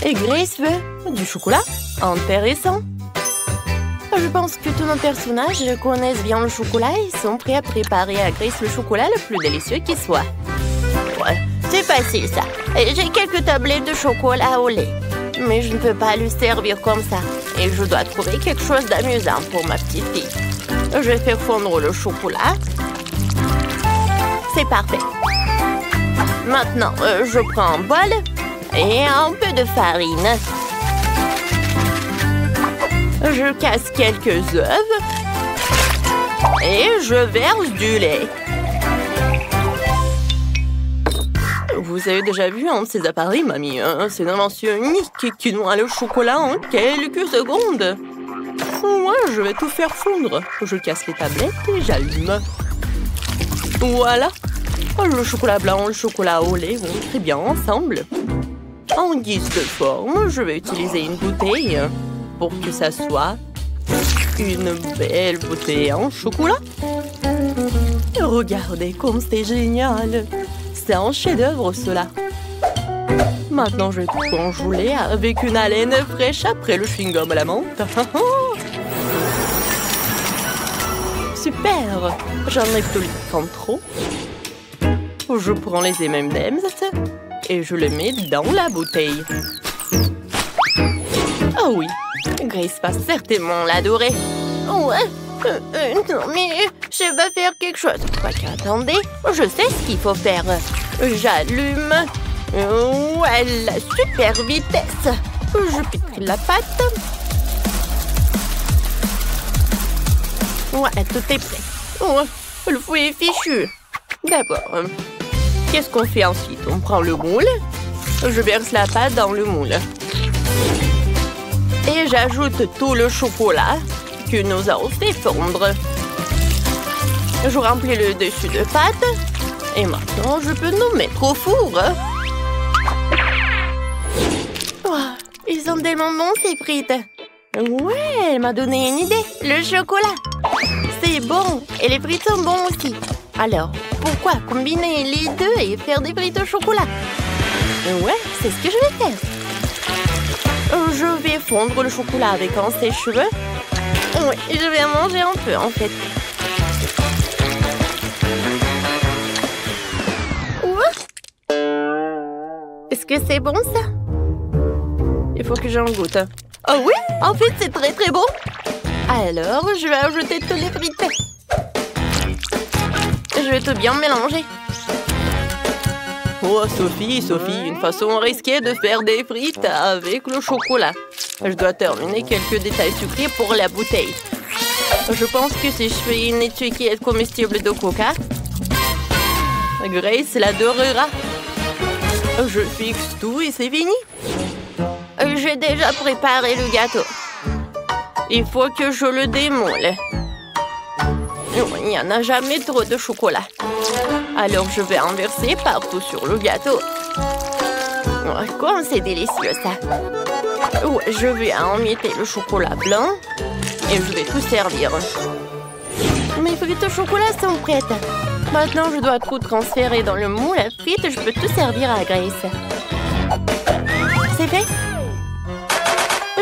Et Grace veut du chocolat? Intéressant. Je pense que tous nos personnages connaissent bien le chocolat et sont prêts à préparer à Grace le chocolat le plus délicieux qui soit. Ouais, c'est facile ça. J'ai quelques tablettes de chocolat au lait. Mais je ne peux pas le servir comme ça. Et je dois trouver quelque chose d'amusant pour ma petite fille. Je vais faire fondre le chocolat. C'est parfait. Maintenant, je prends un bol et un peu de farine. Je casse quelques œufs et je verse du lait. Vous avez déjà vu un de ces appareils, mamie? C'est une invention unique qui noie le chocolat en quelques secondes. Moi, je vais tout faire fondre. Je casse les tablettes et j'allume. Voilà. Le chocolat blanc et le chocolat au lait vont très bien ensemble. En guise de forme, je vais utiliser une bouteille pour que ça soit une belle bouteille en chocolat. Regardez comme c'est génial. C'est un chef-d'œuvre, cela. Maintenant, je vais tout enjouler avec une haleine fraîche après le chewing-gum à la menthe. Super! J'en ai tout trop. Je prends les M&M's et je les mets dans la bouteille. Oh oui, Grace va certainement l'adorer. Ouais, non mais je vais faire quelque chose. Attendez, je sais ce qu'il faut faire. J'allume. Ouais, la super vitesse. Je pique la pâte. Ouais, tout est prêt. Oh, le fouet est fichu. D'abord, qu'est-ce qu'on fait ensuite? On prend le moule. Je verse la pâte dans le moule. Et j'ajoute tout le chocolat que nous avons fait fondre. Je remplis le dessus de pâte. Et maintenant, je peux nous mettre au four. Oh, ils sont tellement bons, ces frites. Ouais, elle m'a donné une idée. Le chocolat. C'est bon. Et les frites sont bons aussi. Alors, pourquoi combiner les deux et faire des frites au chocolat? Ouais, c'est ce que je vais faire. Je vais fondre le chocolat avec un sèche-cheveux. Oui, je vais en manger un peu, en fait. Est-ce que c'est bon, ça? Il faut que j'en goûte. Oh oui, en fait, c'est très très bon. Alors, je vais ajouter tous les frites. Je vais tout bien mélanger. Oh, Sophie, une façon risquée de faire des frites avec le chocolat. Je dois terminer quelques détails sucrés pour la bouteille. Je pense que si je fais une étiquette comestible de coca, Grace l'adorera. Je fixe tout et c'est fini. J'ai déjà préparé le gâteau. Il faut que je le démoule. Il n'y en a jamais trop de chocolat. Alors, je vais en verser partout sur le gâteau. Oh, comme c'est délicieux, ça. Oh, je vais emietter le chocolat blanc et je vais tout servir. Mes frites au chocolat sont prêtes. Maintenant, je dois tout transférer dans le moule à frites. Je peux tout servir à Grace. C'est fait?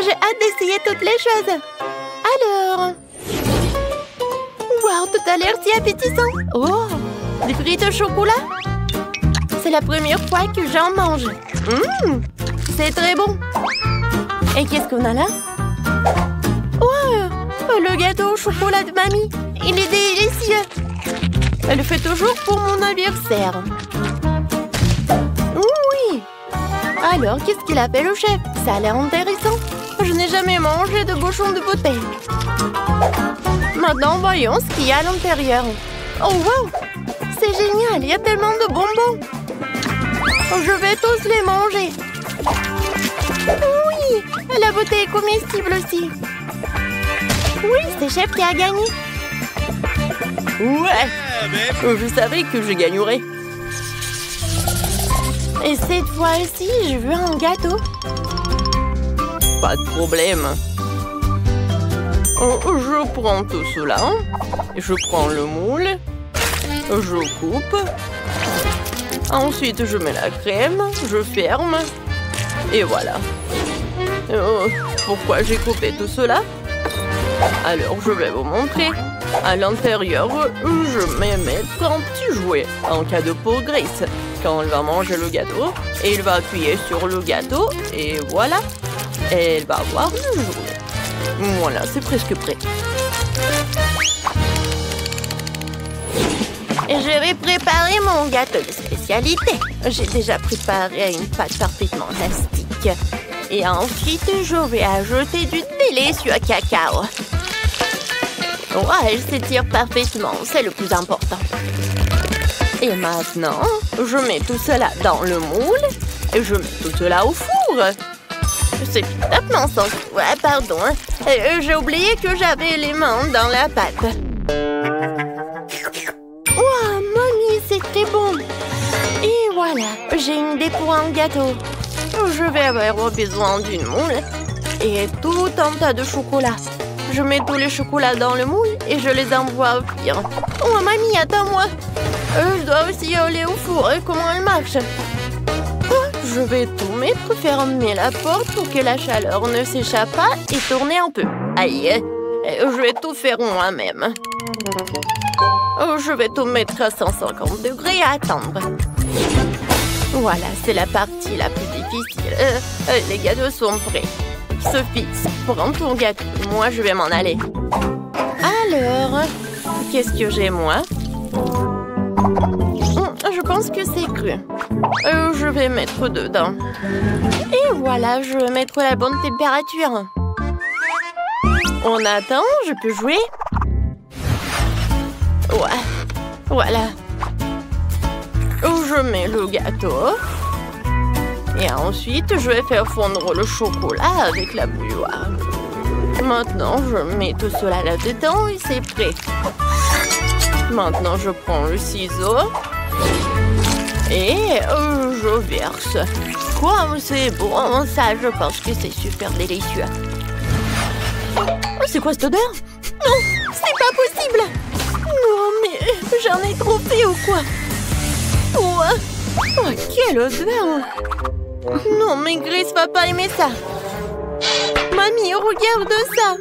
J'ai hâte d'essayer toutes les choses. Alors... Wow, tout a l'air si appétissant. Oh, des frites au chocolat? C'est la première fois que j'en mange. C'est très bon. Et qu'est-ce qu'on a là? Oh, le gâteau au chocolat de mamie. Il est délicieux. Elle le fait toujours pour mon anniversaire. Oui. Alors, qu'est-ce qu'il a fait le chef? Ça a l'air intéressant. Je n'ai jamais mangé de bouchon de bouteille. Maintenant, voyons ce qu'il y a à l'intérieur. Oh, wow! C'est génial, il y a tellement de bonbons. Je vais tous les manger. Oui, la bouteille est comestible aussi. Oui, c'est Chef qui a gagné. Ouais, je savais que je gagnerais. Et cette fois-ci, je veux un gâteau. Pas de problème. Je prends tout cela. Je prends le moule. Je coupe. Ensuite, je mets la crème. Je ferme. Et voilà. Oh, pourquoi j'ai coupé tout cela? Alors, je vais vous montrer. À l'intérieur, je vais mettre un petit jouet, un cadeau pour Grace. Quand elle va manger le gâteau, elle va appuyer sur le gâteau et voilà. Elle va voir le jouet. Voilà, c'est presque prêt. Et je vais préparer mon gâteau de spécialité. J'ai déjà préparé une pâte parfaitement élastique. Et ensuite, je vais ajouter du délicieux cacao. Ouais, elle s'étire parfaitement, c'est le plus important. Et maintenant, je mets tout cela dans le moule et je mets tout cela au four. C'est complètement sans... Ouais, pardon. J'ai oublié que j'avais les mains dans la pâte. Wow, mamie, c'est très bon. Et voilà, j'ai une idée pour un gâteau. Je vais avoir besoin d'une moule et tout un tas de chocolat. Je mets tous les chocolats dans le moule et je les envoie au four. Oh, mamie, attends-moi. Je dois aussi aller au four. Comment elle marche? Je vais tout mettre, fermer la porte pour que la chaleur ne s'échappe pas et tourner un peu. Aïe, je vais tout faire moi-même. Je vais tout mettre à 150 degrés et attendre. Voilà, c'est la partie la plus difficile. Les gâteaux sont prêts. Sophie, prends ton gâteau. Moi, je vais m'en aller. Alors, qu'est-ce que j'ai, moi? Je pense que c'est cru. Je vais mettre dedans. Et voilà, je vais mettre la bonne température. On attend, je peux jouer? Ouais, voilà. Je mets le gâteau. Et ensuite, je vais faire fondre le chocolat avec la bouilloire. Maintenant, je mets tout cela là-dedans et c'est prêt. Maintenant, je prends le ciseau. Et je verse. Quoi, c'est bon, ça, je pense que c'est super délicieux. Oh, c'est quoi cette odeur? Non, c'est pas possible. Non, mais j'en ai trop fait ou quoi? Oh, quelle odeur! Non, mais Grace va pas aimer ça. Mamie, regarde ça.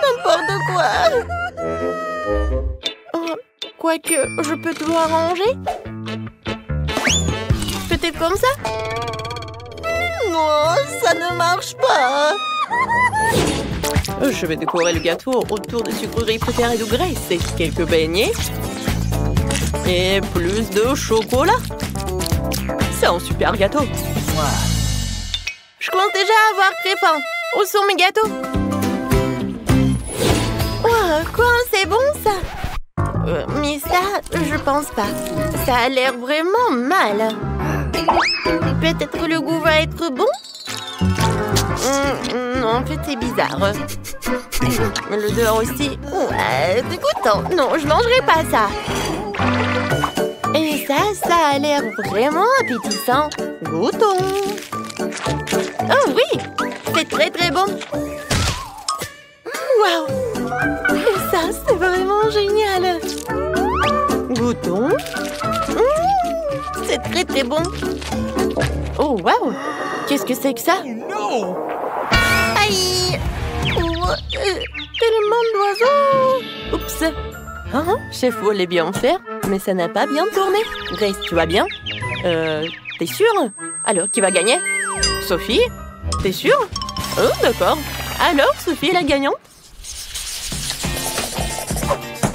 N'importe quoi. Oh, quoique, je peux tout arranger? Peut-être comme ça? Non, ça ne marche pas. Je vais décorer le gâteau autour des sucreries préférées de Grace. Et quelques beignets. Et plus de chocolat. C'est un super gâteau. Je commence déjà à avoir très faim. Où sont mes gâteaux? Oh, quoi, c'est bon ça? Mais ça, je pense pas. Ça a l'air vraiment mal. Peut-être que le goût va être bon? Non, en fait, c'est bizarre. L'odeur aussi. Ouais, dégoûtant. Non, je mangerai pas ça. Et ça a l'air vraiment appétissant. Goûtons. Oh oui, c'est très très bon. Waouh! Et ça, c'est vraiment génial. Goûtons. C'est très très bon. Oh waouh! Qu'est-ce que c'est que ça? Aïe! Oh, tellement d'oiseaux! Oups! Hein? Chef voulait bien faire, mais ça n'a pas bien tourné. Grace, tu vas bien? T'es sûre? Alors, qui va gagner? Sophie? T'es sûre? Oh, d'accord. Alors, Sophie est la gagnante?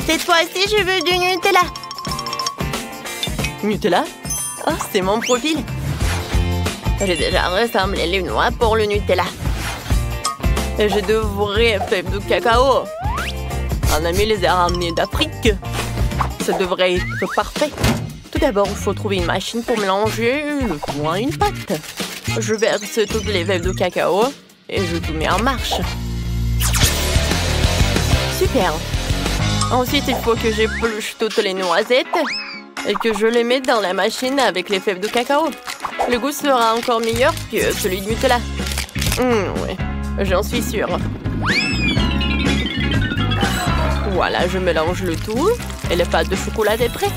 Cette fois-ci, je veux du Nutella. Nutella? Oh, c'est mon profil. J'ai déjà rassemblé les noix pour le Nutella. Et j'ai de vraies fèves de cacao. Un ami les a ramenées d'Afrique. Ça devrait être parfait. Tout d'abord, il faut trouver une machine pour mélanger le tout à une pâte. Je verse toutes les fèves de cacao et je tout mets en marche. Super. Ensuite, il faut que j'épluche toutes les noisettes et que je les mette dans la machine avec les fèves de cacao. Le goût sera encore meilleur que celui de Nutella. Oui, j'en suis sûre. Voilà, je mélange le tout et la pâte de chocolat est prête.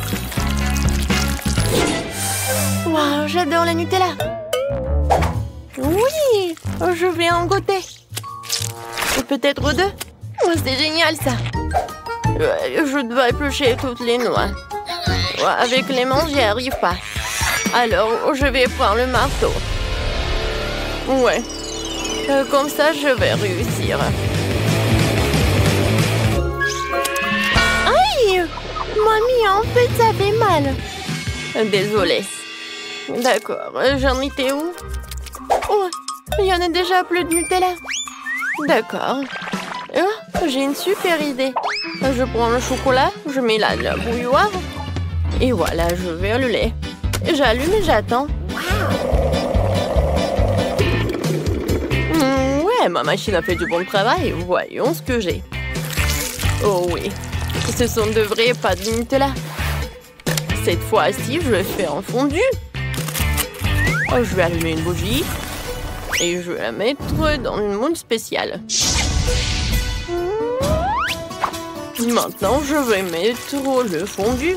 Waouh, j'adore la Nutella. Oui, Oui, je vais en goûter. Et peut-être deux. Oh, c'est génial ça. Je dois éplucher toutes les noix. Avec les mains, j'y arrive pas. Alors, je vais prendre le marteau. Ouais. Comme ça, je vais réussir. Aïe! Mamie, en fait, ça fait mal. Désolée. D'accord, j'en étais où? Oh, il y en a déjà plus de Nutella. D'accord. Oh, j'ai une super idée. Je prends le chocolat, je mets là de la bouilloire. Et voilà, je vais le lait. J'allume et j'attends. Ouais, ma machine a fait du bon travail. Voyons ce que j'ai. Oh oui, ce sont de vrais pâtes de Nutella. Cette fois-ci, je vais faire un fondu. Oh, je vais allumer une bougie. Et je vais la mettre dans une moule spéciale. Maintenant, je vais mettre le fondu.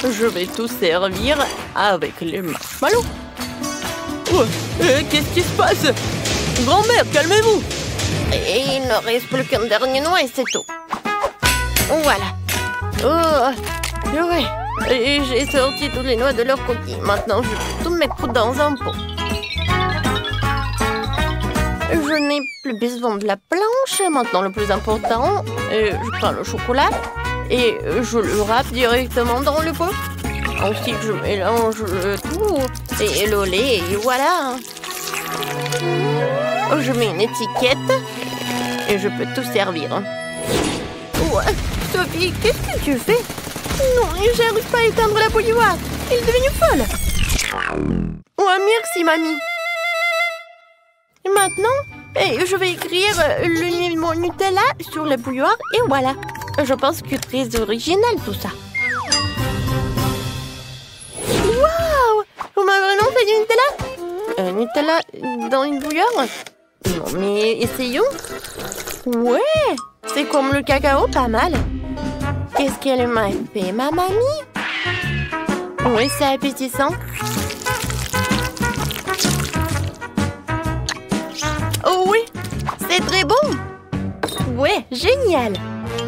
Je vais tout servir avec les marshmallows. Oh, qu'est-ce qui se passe? Grand-mère, calmez-vous! Et il ne reste plus qu'un dernier noix et c'est tout. Voilà. Oh, ouais. Et j'ai sorti toutes les noix de leur coquille. Maintenant, je vais tout mettre dans un pot. Je n'ai plus besoin de la planche. Maintenant, le plus important, je prends le chocolat et je le râpe directement dans le pot. Ensuite, je mélange le tout et le lait et voilà. Je mets une étiquette et je peux tout servir. Ouais, Sophie, qu'est-ce que tu fais? Non, j'arrive pas à éteindre la bouilloire. Elle est devenue folle. Ouais, merci, mamie. Et maintenant, je vais écrire le mot Nutella sur la bouilloire et voilà. Je pense que c'est très original tout ça. Waouh! Vous m'avez vraiment fait du Nutella? Nutella dans une bouilloire? Non, mais essayons. Ouais, c'est comme le cacao, pas mal. Qu'est-ce qu'elle m'a fait, ma mamie? Oui, c'est appétissant. Oh oui, c'est très bon. Ouais, génial.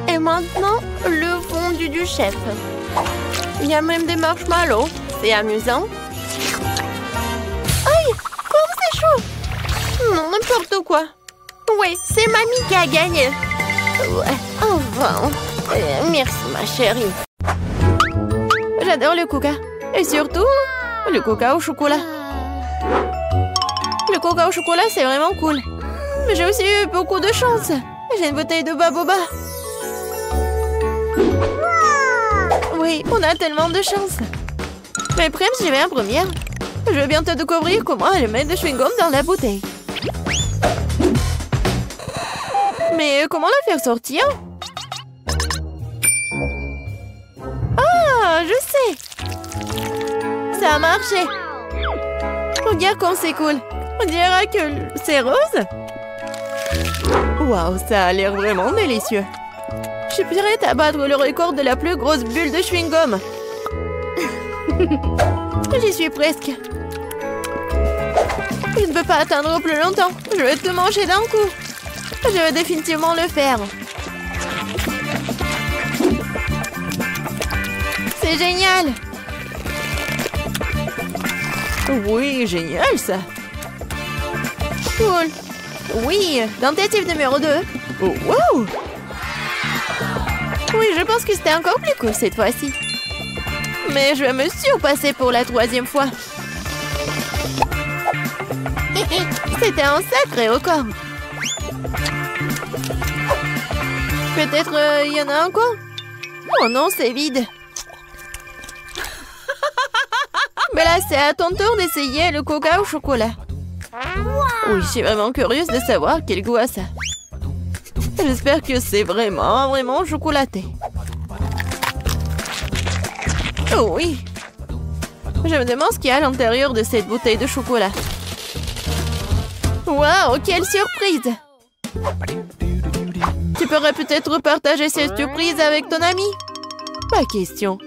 Et maintenant, le fondu du chef. Il y a même des marshmallows. C'est amusant. Aïe, comme c'est chaud. Non, n'importe quoi. Ouais, c'est mamie qui a gagné. Ouais, enfin. Merci, ma chérie. J'adore le coca. Et surtout, le coca au chocolat. Le coca au chocolat, c'est vraiment cool. Mais j'ai aussi eu beaucoup de chance. J'ai une bouteille de Baboba. Oui, on a tellement de chance. Mais Prem, j'y vais en première. Je vais bientôt découvrir comment elle met de chewing-gum dans la bouteille. Mais comment la faire sortir? Ah, je sais. Ça a marché. Regarde comme c'est cool. On dirait que c'est rose. Waouh, ça a l'air vraiment délicieux. Je suis prête à battre le record de la plus grosse bulle de chewing-gum. J'y suis presque. Je ne peux pas attendre plus longtemps. Je vais tout manger d'un coup. Je vais définitivement le faire. C'est génial. Oui, génial ça. Cool. Oui, tentative numéro 2. Oh, wow. Oui, je pense que c'était encore plus cool cette fois-ci. Mais je vais me surpasser pour la 3e fois. C'était un sacré record. Peut-être il y en a encore? Oh non, c'est vide. Mais là, c'est à ton tour d'essayer le coca au chocolat. Oui, je suis vraiment curieuse de savoir quel goût a ça. J'espère que c'est vraiment chocolaté. Oh oui. Je me demande ce qu'il y a à l'intérieur de cette bouteille de chocolat. Waouh, quelle surprise! Tu pourrais peut-être partager cette surprise avec ton ami? Pas question.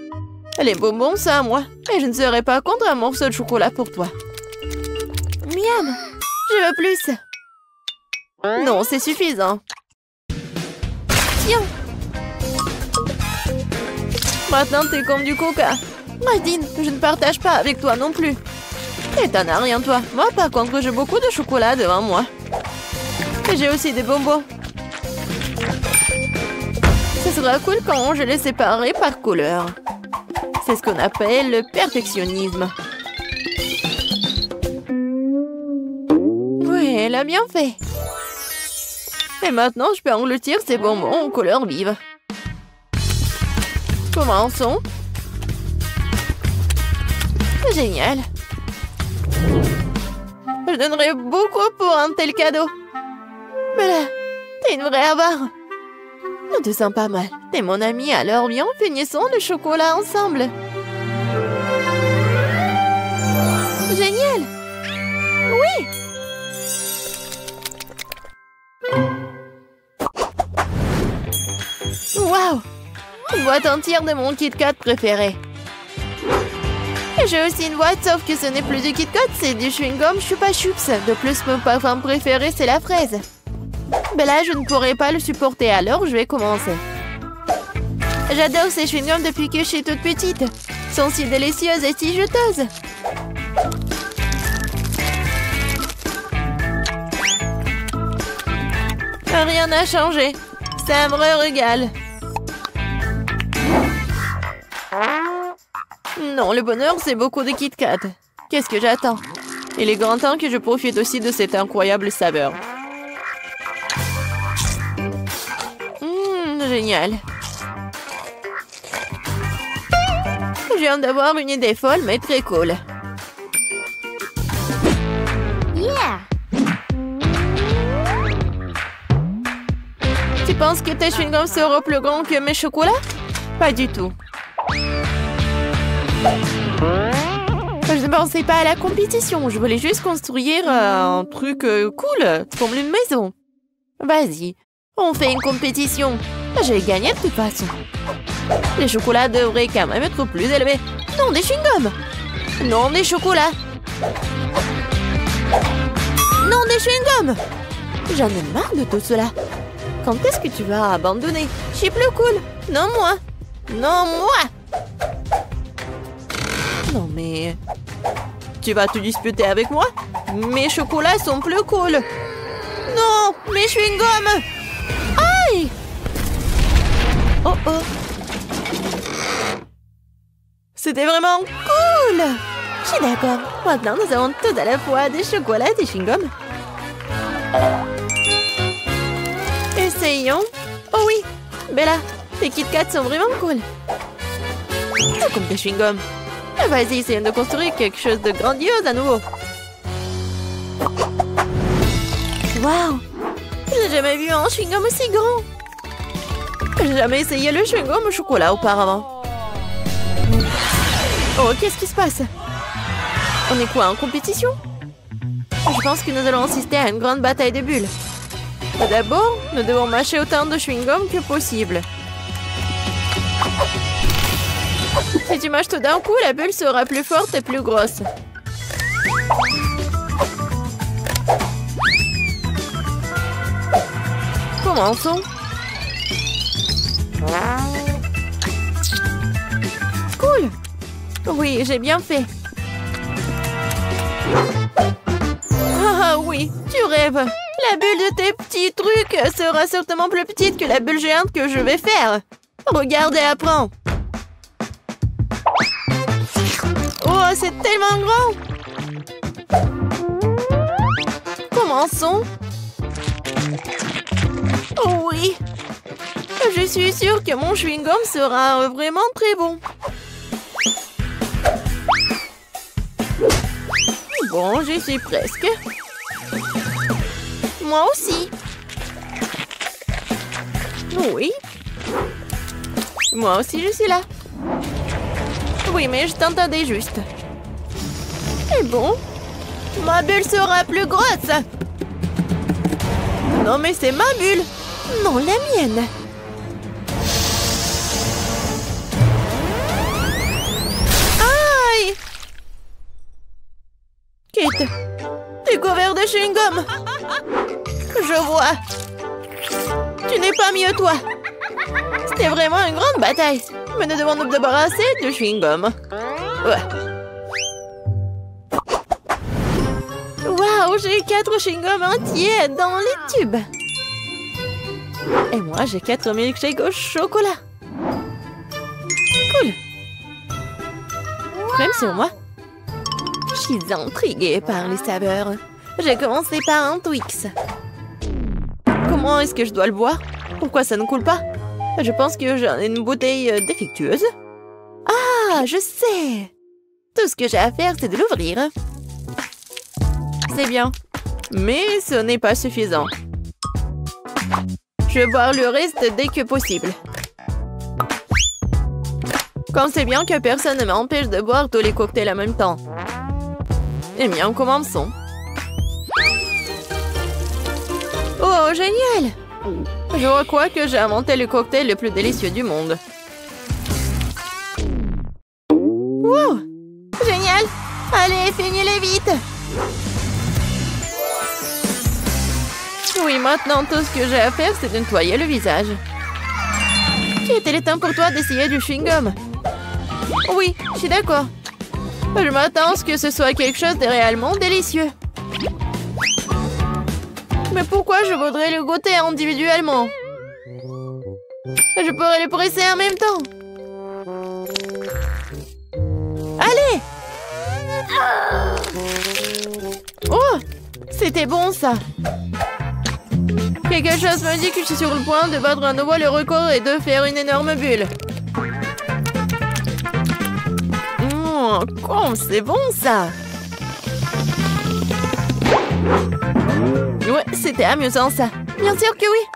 Les bonbons, ça à moi. Et je ne serais pas contre un morceau de chocolat pour toi. Miaou! chewing-gum. Je veux plus. Non, c'est suffisant. Tiens. Maintenant, t'es comme du coca. Nadine, je ne partage pas avec toi non plus. Et t'en as rien, toi. Moi, par contre, j'ai beaucoup de chocolat devant moi. Et j'ai aussi des bonbons. Ce sera cool quand je les séparerai par couleur. C'est ce qu'on appelle le perfectionnisme. Oui, elle a bien fait. Et maintenant, je peux engloutir ces bonbons en couleur vive. Commençons. Génial. Je donnerais beaucoup pour un tel cadeau. Mais là, t'es une vraie avare. On te sent pas mal. T'es mon ami, alors viens, finissons le chocolat ensemble. Génial. Oui. Waouh. Une boîte entière de mon Kit Kat préféré. J'ai aussi une boîte, sauf que ce n'est plus du Kit Kat, c'est du chewing-gum Chupa Chups. De plus, mon parfum préféré, c'est la fraise. Mais là, je ne pourrai pas le supporter, alors je vais commencer. J'adore ces chewing-gums depuis que je suis toute petite. Ils sont si délicieuses et si juteuses. Rien n'a changé. C'est un vrai régal. Non, le bonheur, c'est beaucoup de Kit Kat. Qu'est-ce que j'attends? Il est grand temps que je profite aussi de cette incroyable saveur. Génial. Je viens d'avoir une idée folle, mais très cool. Yeah! Tu penses que tes chewing-gums seront plus grands que mes chocolats? Pas du tout. Je ne pensais pas à la compétition. Je voulais juste construire un truc cool, comme une maison. Vas-y, on fait une compétition. Je vais gagner de toute façon. Les chocolats devraient quand même être plus élevés. Non, des chewing-gums. Non, des chocolats. Non, des chewing-gums. J'en ai marre de tout cela. Quand est-ce que tu vas abandonner? Je suis plus cool. Non, moi. Non, moi. Non, mais... Tu vas te disputer avec moi? Mes chocolats sont plus cool. Non, mes chewing-gums. Aïe! Oh oh. C'était vraiment cool. Je suis d'accord. Maintenant, nous avons tout à la fois des chocolats et des chewing-gums. Essayons. Oh oui. Bella, tes Kit Kat sont vraiment cool. Tout comme tes chewing-gums. Vas-y, essayons de construire quelque chose de grandiose à nouveau. Waouh! J'ai jamais vu un chewing-gum aussi grand. J'ai jamais essayé le chewing-gum au chocolat auparavant. Oh, qu'est-ce qui se passe? On est quoi, en compétition? Je pense que nous allons assister à une grande bataille de bulles. Mais d'abord, nous devons mâcher autant de chewing-gum que possible. Si tu mâches tout d'un coup, la bulle sera plus forte et plus grosse. Commençons. Cool. Oui, j'ai bien fait. Ah oui, tu rêves. La bulle de tes petits trucs sera certainement plus petite que la bulle géante que je vais faire. Regarde et apprends. Oh, c'est tellement grand. Commençons. Oh oui. Je suis sûre que mon chewing-gum sera vraiment très bon. Bon, j'y suis presque. Moi aussi. Oui. Moi aussi, je suis là. Oui, mais je t'entendais juste. Et bon, ma bulle sera plus grosse. Non, mais c'est ma bulle. Non, la mienne. Aïe! Kate, Tu es couvert de chewing-gum. Je vois. Tu n'es pas mieux, toi. C'était vraiment une grande bataille. Mais nous devons nous débarrasser de chewing-gum. Ouais. Waouh, j'ai 4 chewing-gums entiers dans les tubes. Et moi, j'ai 4 milkshakes au chocolat. Cool. Crème sur moi. Je suis intriguée par les saveurs. J'ai commencé par un Twix. Comment est-ce que je dois le boire? Pourquoi ça ne coule pas? Je pense que j'ai une bouteille défectueuse. Ah, je sais. Tout ce que j'ai à faire, c'est de l'ouvrir. C'est bien. Mais ce n'est pas suffisant. Je vais boire le reste dès que possible. Comme c'est bien que personne ne m'empêche de boire tous les cocktails en même temps. Eh bien, commençons. Oh, génial! Je crois que j'ai inventé le cocktail le plus délicieux du monde. Wow! Génial! Allez, finis-les vite! Oui, maintenant, tout ce que j'ai à faire, c'est de nettoyer le visage. Était le temps pour toi d'essayer du chewing-gum? Oui, je suis d'accord. Je m'attends à ce que ce soit quelque chose de réellement délicieux. Mais pourquoi je voudrais le goûter individuellement? Je pourrais le presser en même temps. Allez! Oh! C'était bon, ça. Quelque chose me dit que je suis sur le point de battre à nouveau le record et de faire une énorme bulle. Comme c'est bon, ça! Ouais, c'était amusant, ça. Bien sûr que oui.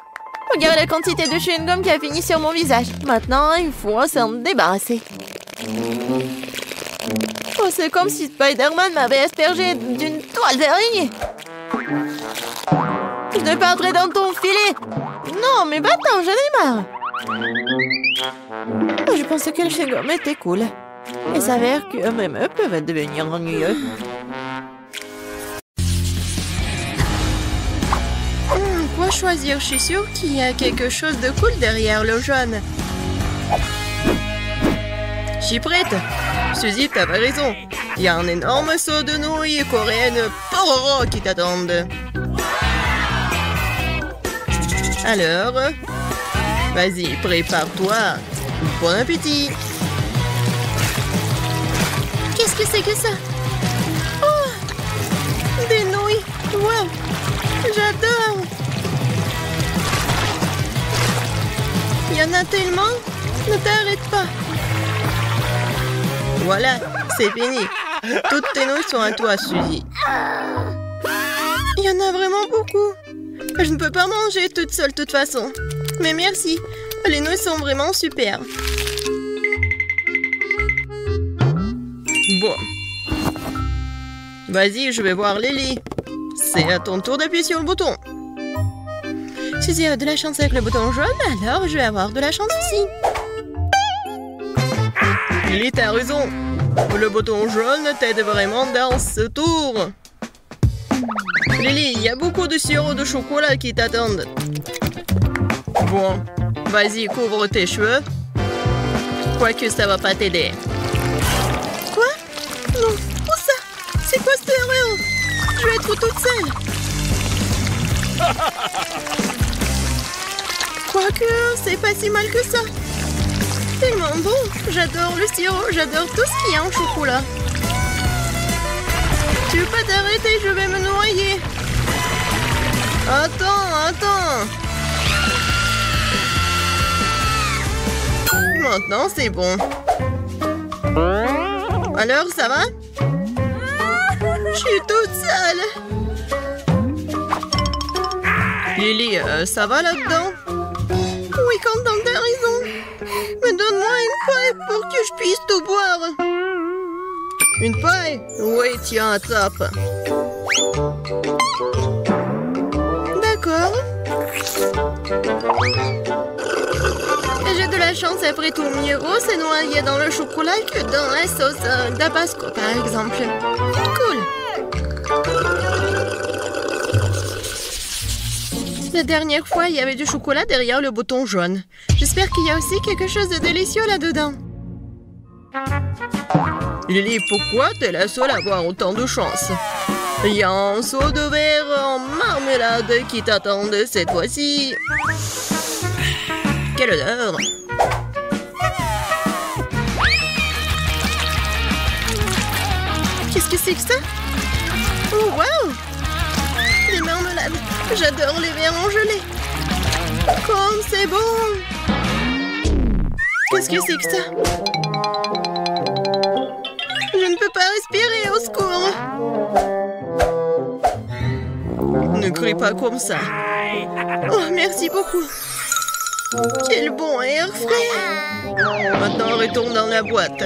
Regarde la quantité de chewing-gum qui a fini sur mon visage. Maintenant, il faut s'en débarrasser. Oh, c'est comme si Spider-Man m'avait aspergé d'une toile d'araignée. Je ne perdrai dans ton filet. Non, mais va-t'en, j'en ai marre. Je pensais que le chewing-gum était cool. Il s'avère que même eux peuvent devenir ennuyeux. Quoi choisir? Je suis sûre qu'il y a quelque chose de cool derrière le jaune. Je suis prête. Suzy, t'avais raison. Il y a un énorme seau de nouilles coréennes pororo qui t'attendent. Alors, vas-y, prépare-toi. Bon appétit. Qu'est-ce que c'est que ça? Oh! Des nouilles! Wow! J'adore! Il y en a tellement! Ne t'arrête pas! Voilà, c'est fini! Toutes tes nouilles sont à toi, Suzy. Il y en a vraiment beaucoup! Je ne peux pas manger toute seule, de toute façon. Mais merci! Les nouilles sont vraiment super! Bon. Vas-y, je vais voir Lily. C'est à ton tour d'appuyer sur le bouton. Suzy a de la chance avec le bouton jaune, alors je vais avoir de la chance aussi. Lily, t'as raison. Le bouton jaune t'aide vraiment dans ce tour. Lily, il y a beaucoup de sirop de chocolat qui t'attendent. Bon, vas-y, couvre tes cheveux. Quoique ça va pas t'aider. Quoi? Non, où ça? C'est quoi cette erreur? Je vais être toute seule. Quoique, c'est pas si mal que ça. Tellement bon. J'adore le sirop, j'adore tout ce qu'il y a en chocolat. Tu veux pas t'arrêter, je vais me noyer. Attends. Maintenant, c'est bon. Alors, ça va? Je suis toute seule. Lily, ça va là-dedans? Oui, Quentin, t'as raison. Mais donne-moi une paille pour que je puisse tout boire. Une paille? Oui, tiens, attrape. D'accord. J'ai de la chance après tout. Miro s'est noyé dans le chocolat que dans la sauce Tabasco, par exemple. Cool. La dernière fois, il y avait du chocolat derrière le bouton jaune. J'espère qu'il y a aussi quelque chose de délicieux là-dedans. Lily, pourquoi t'es la seule à avoir autant de chance? Il y a un seau de verre en marmelade qui t'attend cette fois-ci. Quelle odeur! Qu'est-ce que c'est que ça? Oh, wow! Des marmelades! J'adore les verres en gelée! Comme c'est bon! Qu'est-ce que c'est que ça? Je ne peux pas respirer, au secours! Ne crie pas comme ça! Oh, merci beaucoup! Quel bon air frais! Maintenant, retourne dans la boîte.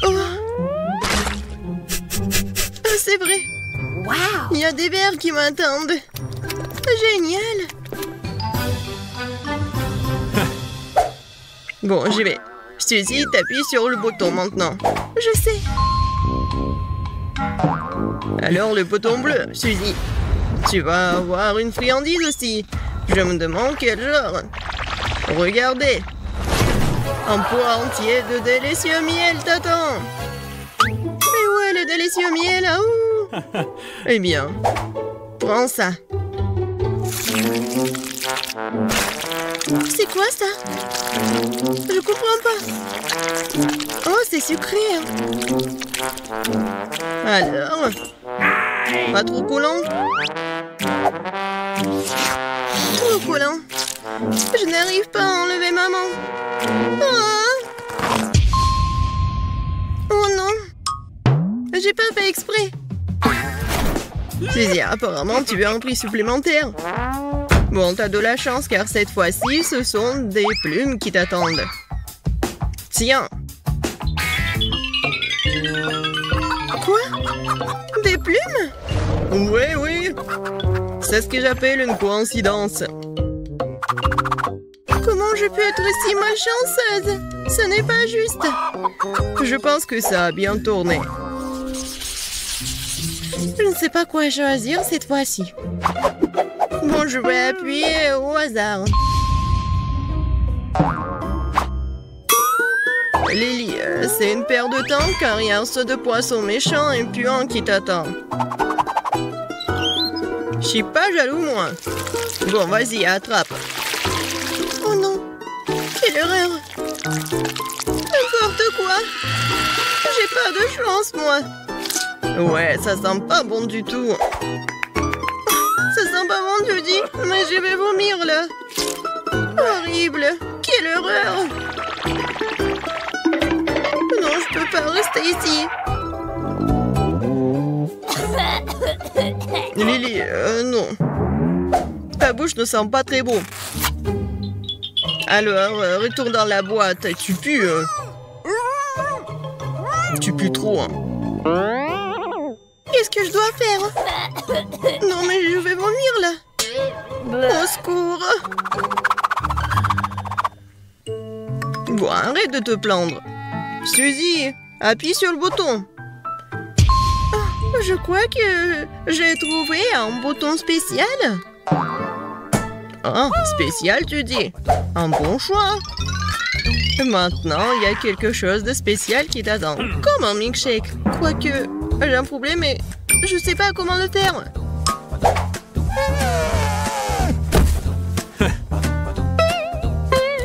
Oh! Ah, c'est vrai! Wow! Il y a des verres qui m'attendent! Génial! Bon, j'y vais. Suzy, t'appuies sur le bouton maintenant. Je sais. Alors, le bouton bleu, Suzy. Tu vas avoir une friandise aussi. Je me demande quel genre. Regardez. Un poids entier de délicieux miel t'attend. Mais où est le délicieux miel? Ah, eh bien, prends ça. C'est quoi ça? Je comprends pas. Oh, c'est sucré. Alors, pas trop collant? Trop collant. Je n'arrive pas à enlever maman. Ah. Oh non. J'ai pas fait exprès. Suzy, apparemment, tu veux un prix supplémentaire. Bon, t'as de la chance car cette fois-ci, ce sont des plumes qui t'attendent. Tiens. Quoi? Des plumes? Oui, oui. C'est ce que j'appelle une coïncidence. Comment je peux être si malchanceuse? Ce n'est pas juste. Je pense que ça a bien tourné. Je ne sais pas quoi choisir cette fois-ci. Bon, je vais appuyer au hasard. Lily, c'est une paire de temps car il y a un seau de poisson méchant et puant qui t'attend. Je suis pas jaloux, moi. Bon, vas-y, attrape. Oh non, quelle erreur. N'importe quoi. J'ai pas de chance, moi. Ouais, ça sent pas bon du tout. Ça sent pas bon, tu dis, mais je vais vomir, là. Horrible. Quelle horreur. Non, je peux pas rester ici. Lily, non. Ta bouche ne sent pas très bon. Alors, retourne dans la boîte. Tu pues. Tu pues trop, hein. Qu'est-ce que je dois faire? Non, mais je vais vomir, là. Au secours. Bon, arrête de te plaindre. Suzy, appuie sur le bouton. Oh, je crois que j'ai trouvé un bouton spécial. Ah, spécial, tu dis? Un bon choix. Maintenant, il y a quelque chose de spécial qui t'attend. Comme un milkshake. Quoique, j'ai un problème, mais je sais pas comment le faire.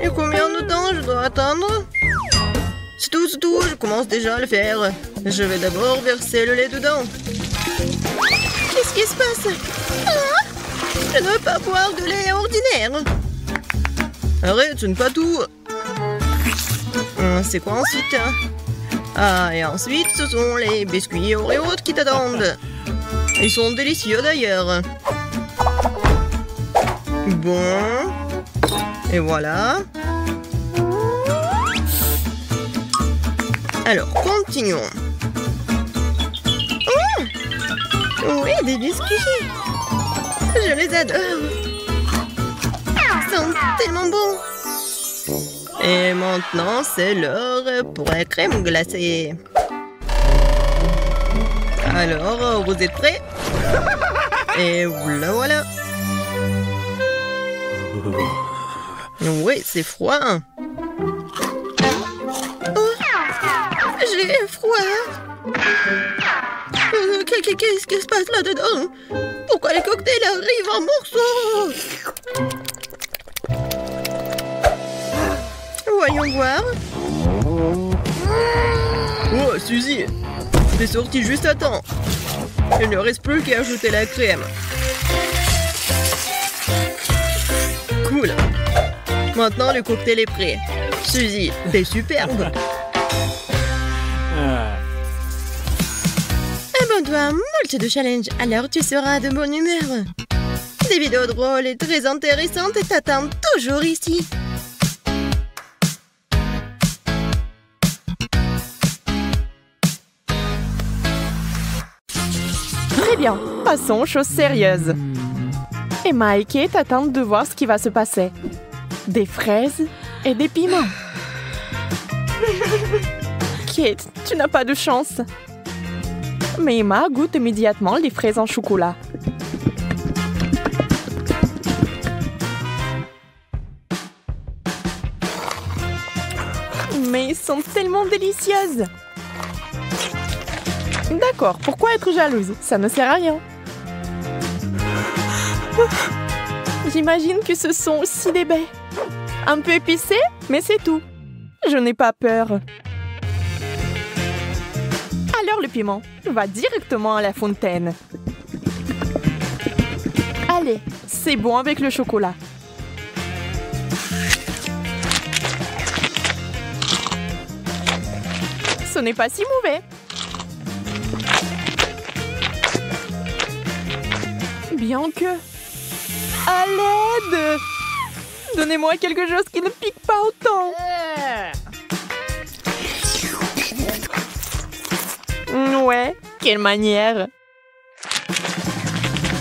Et combien de temps je dois attendre? C'est tout, je commence déjà à le faire. Je vais d'abord verser le lait dedans. Qu'est-ce qui se passe? Ah, je ne veux pas boire de lait ordinaire. Arrête, ce n'est pas tout. C'est quoi ensuite? Ah, et ensuite, ce sont les biscuits Oreos qui t'attendent. Ils sont délicieux d'ailleurs. Bon. Et voilà. Alors, continuons. Oh! Oui, des biscuits. Je les adore. Ils sont tellement bons. Et maintenant, c'est l'heure pour la crème glacée. Alors, vous êtes prêts? Et voilà. Oui, c'est froid. Oh, j'ai froid. Qu'est-ce qui se passe là-dedans? Pourquoi les cocktails arrivent en morceaux? Voyons voir. Oh, Suzy, t'es sortie juste à temps. Il ne reste plus qu'à ajouter la crème. Cool. Maintenant, le cocktail est prêt. Suzy, t'es superbe. Abonne-toi à moult de challenges, alors tu seras de bonne humeur. Des vidéos drôles et très intéressantes t'attendent toujours ici. Très bien, passons aux choses sérieuses. Emma et Kate attendent de voir ce qui va se passer. Des fraises et des piments. Kate, tu n'as pas de chance. Mais Emma goûte immédiatement les fraises en chocolat. Mais elles sont tellement délicieuses. D'accord, pourquoi être jalouse? Ça ne sert à rien. J'imagine que ce sont aussi des baies. Un peu épicées, mais c'est tout. Je n'ai pas peur. Alors le piment va directement à la fontaine. Allez, c'est bon avec le chocolat. Ce n'est pas si mauvais. Bien que... À l'aide! Donnez-moi quelque chose qui ne pique pas autant. Ouais, quelle manière.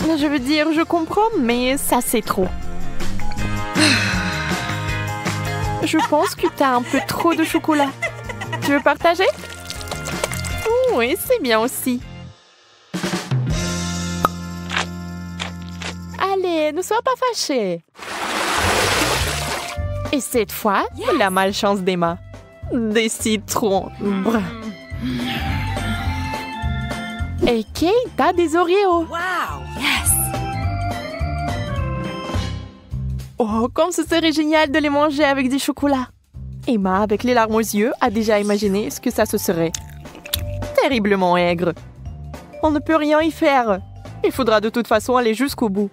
Je veux dire, je comprends, mais ça c'est trop. Je pense que t'as un peu trop de chocolat. Tu veux partager? Oui, c'est bien aussi. Allez, ne sois pas fâchée. Et cette fois, la malchance d'Emma. Des citrons. Brr. Et Kate a des Oreos. Wow! Yes! Oh, comme ce serait génial de les manger avec du chocolat. Emma, avec les larmes aux yeux, a déjà imaginé ce que ça se serait. Terriblement aigre. On ne peut rien y faire. Il faudra de toute façon aller jusqu'au bout.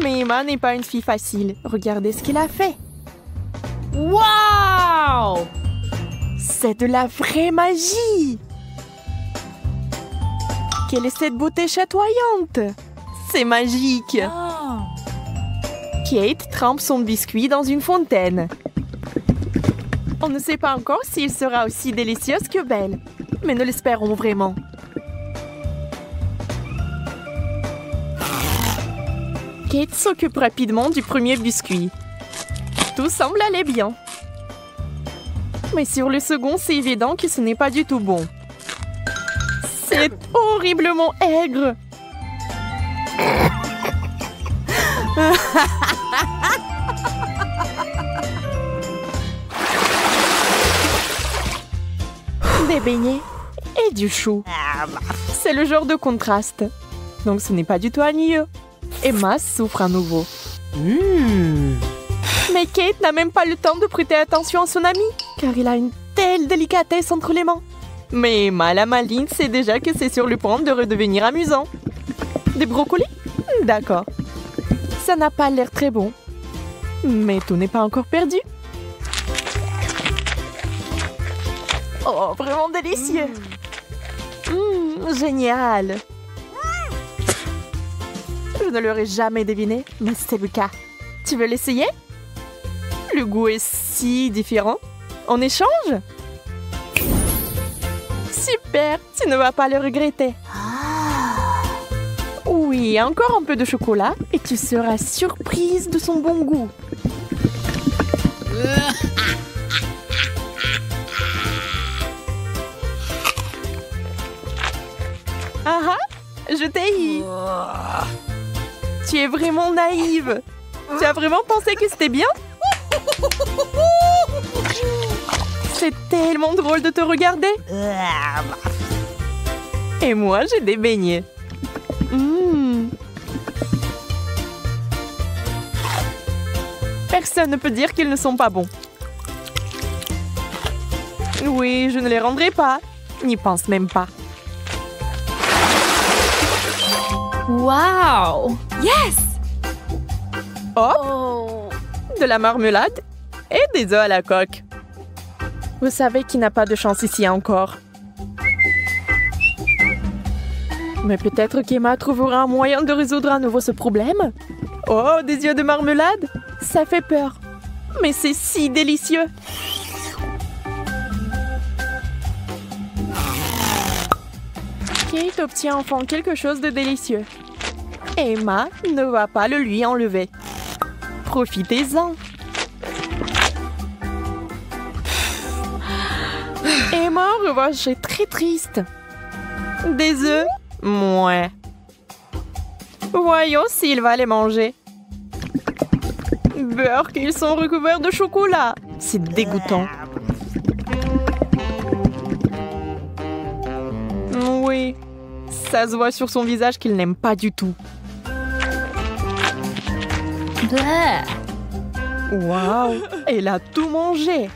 Mais Emma n'est pas une fille facile. Regardez ce qu'il a fait. Wow! C'est de la vraie magie! Quelle est cette beauté chatoyante? C'est magique! Oh. Kate trempe son biscuit dans une fontaine. On ne sait pas encore s'il sera aussi délicieux que belle, mais nous l'espérons vraiment. Kate s'occupe rapidement du premier biscuit. Tout semble aller bien. Mais sur le second, c'est évident que ce n'est pas du tout bon. C'est horriblement aigre. Des beignets et du chou. C'est le genre de contraste. Donc ce n'est pas du tout ennuyeux. Emma souffre à nouveau. Mais Kate n'a même pas le temps de prêter attention à son ami, car il a une telle délicatesse entre les mains. Mais Emma, la maligne, sait déjà que c'est sur le point de redevenir amusant. Des brocolis? D'accord. Ça n'a pas l'air très bon. Mais tout n'est pas encore perdu. Oh, vraiment délicieux. Génial. Je ne l'aurais jamais deviné, mais c'est le cas. Tu veux l'essayer? Le goût est si différent. On échange? Super, tu ne vas pas le regretter. Oui, encore un peu de chocolat et tu seras surprise de son bon goût. Ah ah, Je t'ai eu. Tu es vraiment naïve. Tu as vraiment pensé que c'était bien? C'est tellement drôle de te regarder. Et moi, j'ai des beignets. Personne ne peut dire qu'ils ne sont pas bons. Oui, je ne les rendrai pas. N'y pense même pas. Wow! Yes! Hop! Oh! De la marmelade et des œufs à la coque. Vous savez qu'il n'a pas de chance ici encore. Mais peut-être qu'Emma trouvera un moyen de résoudre à nouveau ce problème. Oh, des œufs de marmelade? Ça fait peur. Mais c'est si délicieux. Kate obtient enfin quelque chose de délicieux. Emma ne va pas le lui enlever. Profitez-en. Emma, en revanche, est très triste. Des œufs? Mouais. Voyons s'il va les manger. Beurre qu'ils sont recouverts de chocolat. C'est dégoûtant. Oui, ça se voit sur son visage qu'il n'aime pas du tout. Waouh, elle a tout mangé.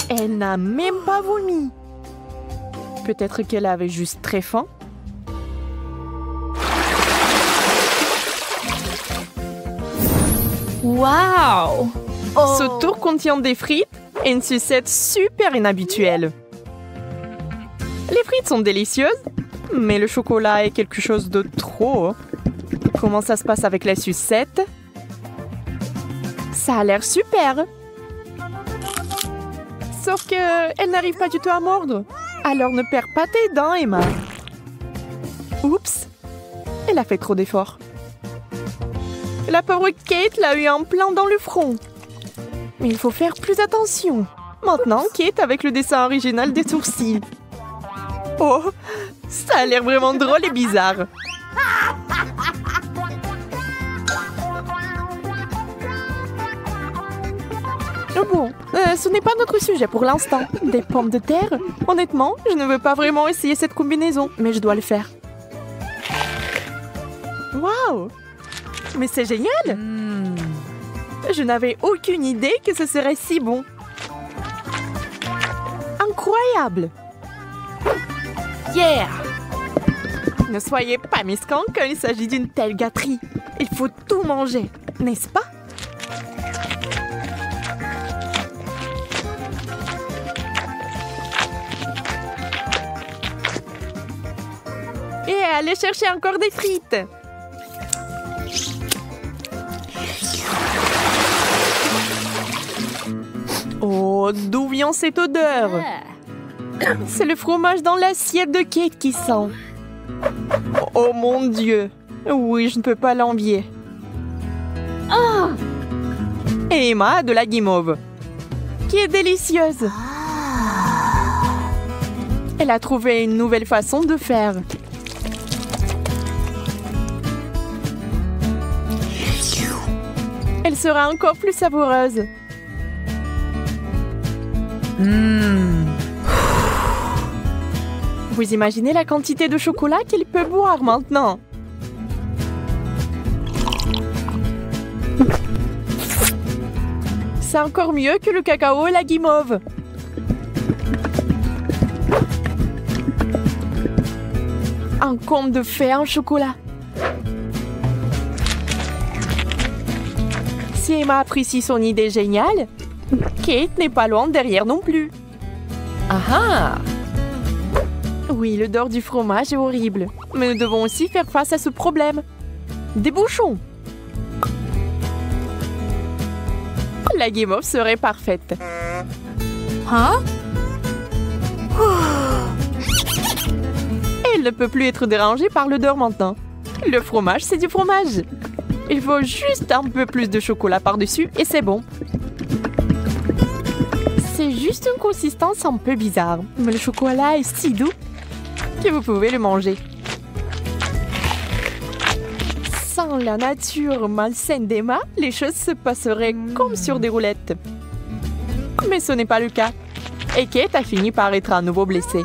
Elle n'a même pas vomi. Peut-être qu'elle avait juste très faim. Wow! Ce tour contient des frites et une sucette super inhabituelle. Les frites sont délicieuses, mais le chocolat est quelque chose de trop. Comment ça se passe avec la sucette? Ça a l'air super. Sauf que elle n'arrive pas du tout à mordre. Alors ne perds pas tes dents, Emma. Oups, elle a fait trop d'efforts. La pauvre Kate l'a eu en plein dans le front. Mais il faut faire plus attention. Maintenant, Kate avec le dessin original des sourcils. Oh, ça a l'air vraiment drôle et bizarre. Bon, ce n'est pas notre sujet pour l'instant. Des pommes de terre? Honnêtement, je ne veux pas vraiment essayer cette combinaison, mais je dois le faire. Waouh! Mais c'est génial! Je n'avais aucune idée que ce serait si bon. Incroyable! Yeah! Ne soyez pas mesquins quand il s'agit d'une telle gâterie. Il faut tout manger, n'est-ce pas? Et allez chercher encore des frites. Oh, d'où vient cette odeur? C'est le fromage dans l'assiette de Kate qui sent. Oh mon Dieu. Oui, je ne peux pas l'envier. Et Emma a de la guimauve, qui est délicieuse. Elle a trouvé une nouvelle façon de faire. Elle sera encore plus savoureuse. Vous imaginez la quantité de chocolat qu'elle peut boire maintenant? C'est encore mieux que le cacao et la guimauve. Un conte de fées en chocolat. Si Emma apprécie son idée géniale, Kate n'est pas loin derrière non plus. Ah ah! Oui, l'odeur du fromage est horrible, mais nous devons aussi faire face à ce problème. Des bouchons! La guimauve serait parfaite. Hein? Elle ne peut plus être dérangée par l'odeur maintenant. Le fromage, c'est du fromage. Il faut juste un peu plus de chocolat par-dessus et c'est bon. C'est juste une consistance un peu bizarre, mais le chocolat est si doux. que vous pouvez le manger. Sans la nature malsaine d'Emma, les choses se passeraient comme sur des roulettes. Mais ce n'est pas le cas. Et Kate a fini par être à nouveau blessée.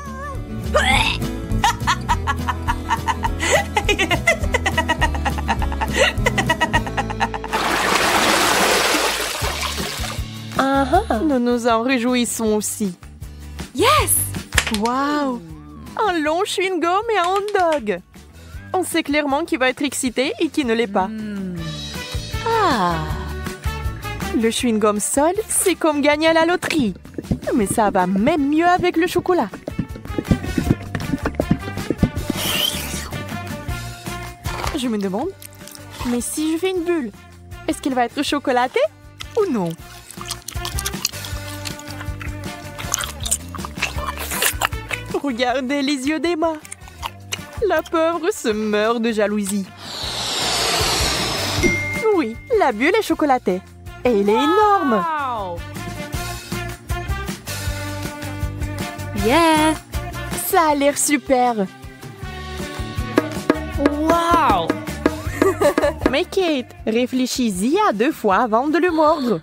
Nous nous en réjouissons aussi. Yes! Waouh! Un long chewing-gum et un hot dog. On sait clairement qui va être excité et qui ne l'est pas. Ah! Le chewing-gum seul, c'est comme gagner à la loterie. Mais ça va même mieux avec le chocolat. Je me demande, mais si je fais une bulle, est-ce qu'elle va être chocolatée ou non? Regardez les yeux d'Emma. La pauvre se meurt de jalousie. Oui, la bulle est chocolatée. Et elle est énorme. Yeah! Ça a l'air super. Wow! Mais Kate, réfléchis-y à 2 fois avant de le mordre.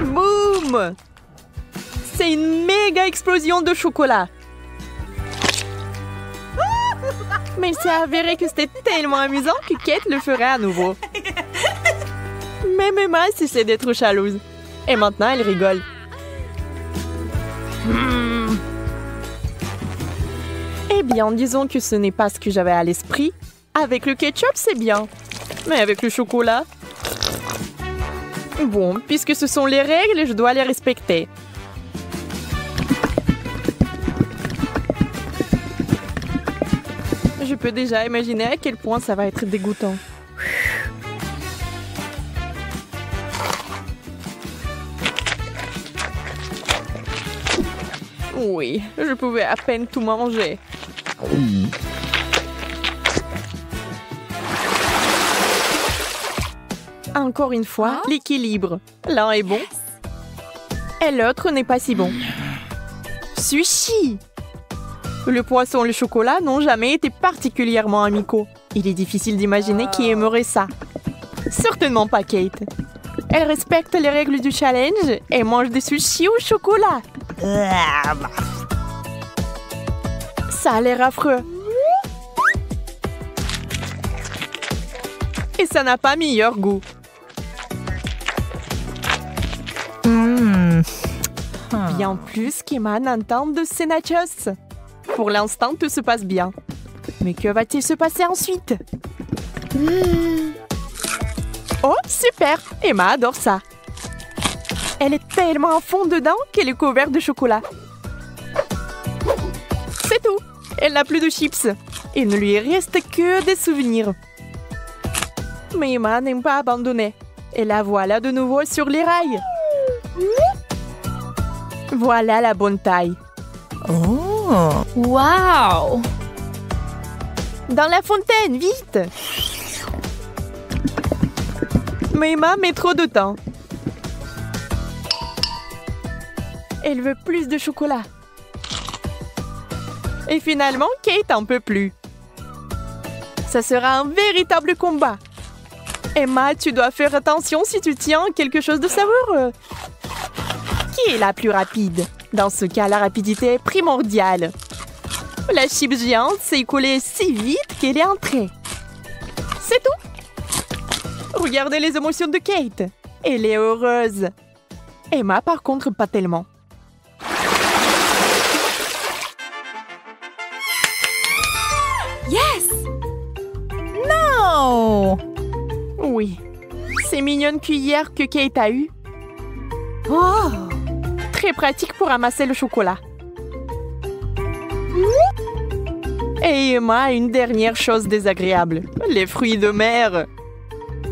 Boum! C'est une méga explosion de chocolat. Mais il s'est avéré que c'était tellement amusant que Kate le ferait à nouveau. Même Emma cessait d'être jalouse. Et maintenant, elle rigole. Eh bien, disons que ce n'est pas ce que j'avais à l'esprit. Avec le ketchup, c'est bien. Mais avec le chocolat... Bon, puisque ce sont les règles, je dois les respecter. Je peux déjà imaginer à quel point ça va être dégoûtant. Oui, je pouvais à peine tout manger. Encore une fois, l'équilibre. L'un est bon et l'autre n'est pas si bon. Sushi! Le poisson et le chocolat n'ont jamais été particulièrement amicaux. Il est difficile d'imaginer qui aimerait ça. Certainement pas Kate. Elle respecte les règles du challenge et mange des sushis au chocolat. Ça a l'air affreux. Et ça n'a pas meilleur goût. Bien plus qu'Emma n'entende de ces nachos. Pour l'instant, tout se passe bien. Mais que va-t-il se passer ensuite? Oh, super! Emma adore ça. Elle est tellement à fond dedans qu'elle est couverte de chocolat. C'est tout. Elle n'a plus de chips. Il ne lui reste que des souvenirs. Mais Emma n'aime pas abandonner. Et la voilà de nouveau sur les rails. Voilà la bonne taille. Oh! Wow! Dans la fontaine, vite! Mais Emma met trop de temps. Elle veut plus de chocolat. Et finalement, Kate en peut plus. Ça sera un véritable combat. Emma, tu dois faire attention si tu tiens quelque chose de savoureux. Qui est la plus rapide? Dans ce cas, la rapidité est primordiale. La chips géante s'est écoulée si vite qu'elle est entrée. C'est tout. Regardez les émotions de Kate. Elle est heureuse. Emma, par contre, pas tellement. Yes! Non! Oui. Ces mignonnes cuillères que Kate a eues. Oh! Très pratique pour ramasser le chocolat. Et Emma a une dernière chose désagréable. Les fruits de mer.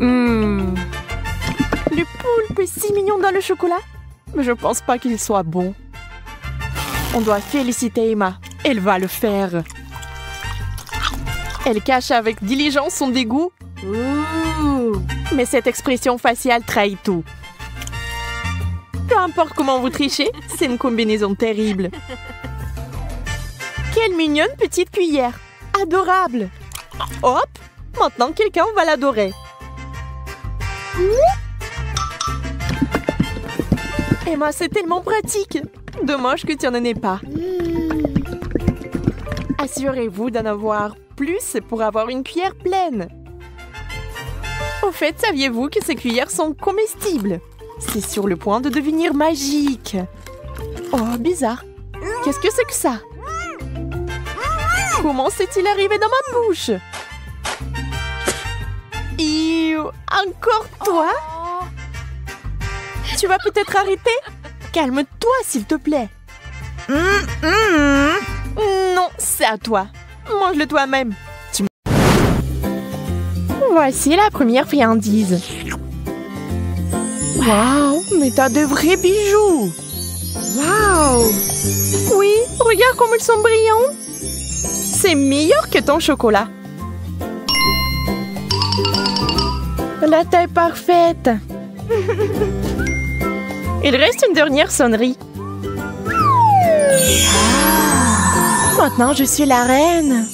Le poulpe est si mignon dans le chocolat. Mais je pense pas qu'il soit bon. On doit féliciter Emma. Elle va le faire. Elle cache avec diligence son dégoût. Mais cette expression faciale trahit tout. Peu importe comment vous trichez, c'est une combinaison terrible. Quelle mignonne petite cuillère. Adorable. Hop, maintenant quelqu'un va l'adorer. Emma, c'est tellement pratique. Dommage que tu n'en aies pas. Assurez-vous d'en avoir plus pour avoir une cuillère pleine. Au fait, saviez-vous que ces cuillères sont comestibles? C'est sur le point de devenir magique. Oh, bizarre. Qu'est-ce que c'est que ça? Comment s'est-il arrivé dans ma bouche? Encore toi? Tu vas peut-être arrêter? Calme-toi, s'il te plaît. Non, c'est à toi. Mange-le toi-même. Voici la première friandise. Waouh, mais t'as de vrais bijoux. Waouh. Oui, regarde comme ils sont brillants. C'est meilleur que ton chocolat. La taille parfaite. Il reste une dernière sonnerie. Maintenant, je suis la reine.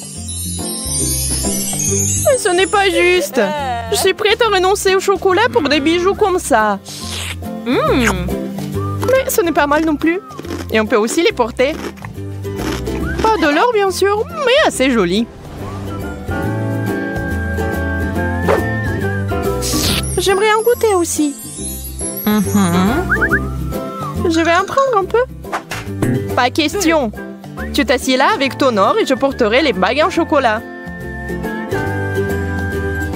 Mais ce n'est pas juste. Je suis prête à renoncer au chocolat pour des bijoux comme ça. Mais ce n'est pas mal non plus. Et on peut aussi les porter. Pas de l'or, bien sûr, mais assez joli. J'aimerais en goûter aussi. Je vais en prendre un peu. Pas question. Tu t'assieds là avec ton or et je porterai les bagues en chocolat.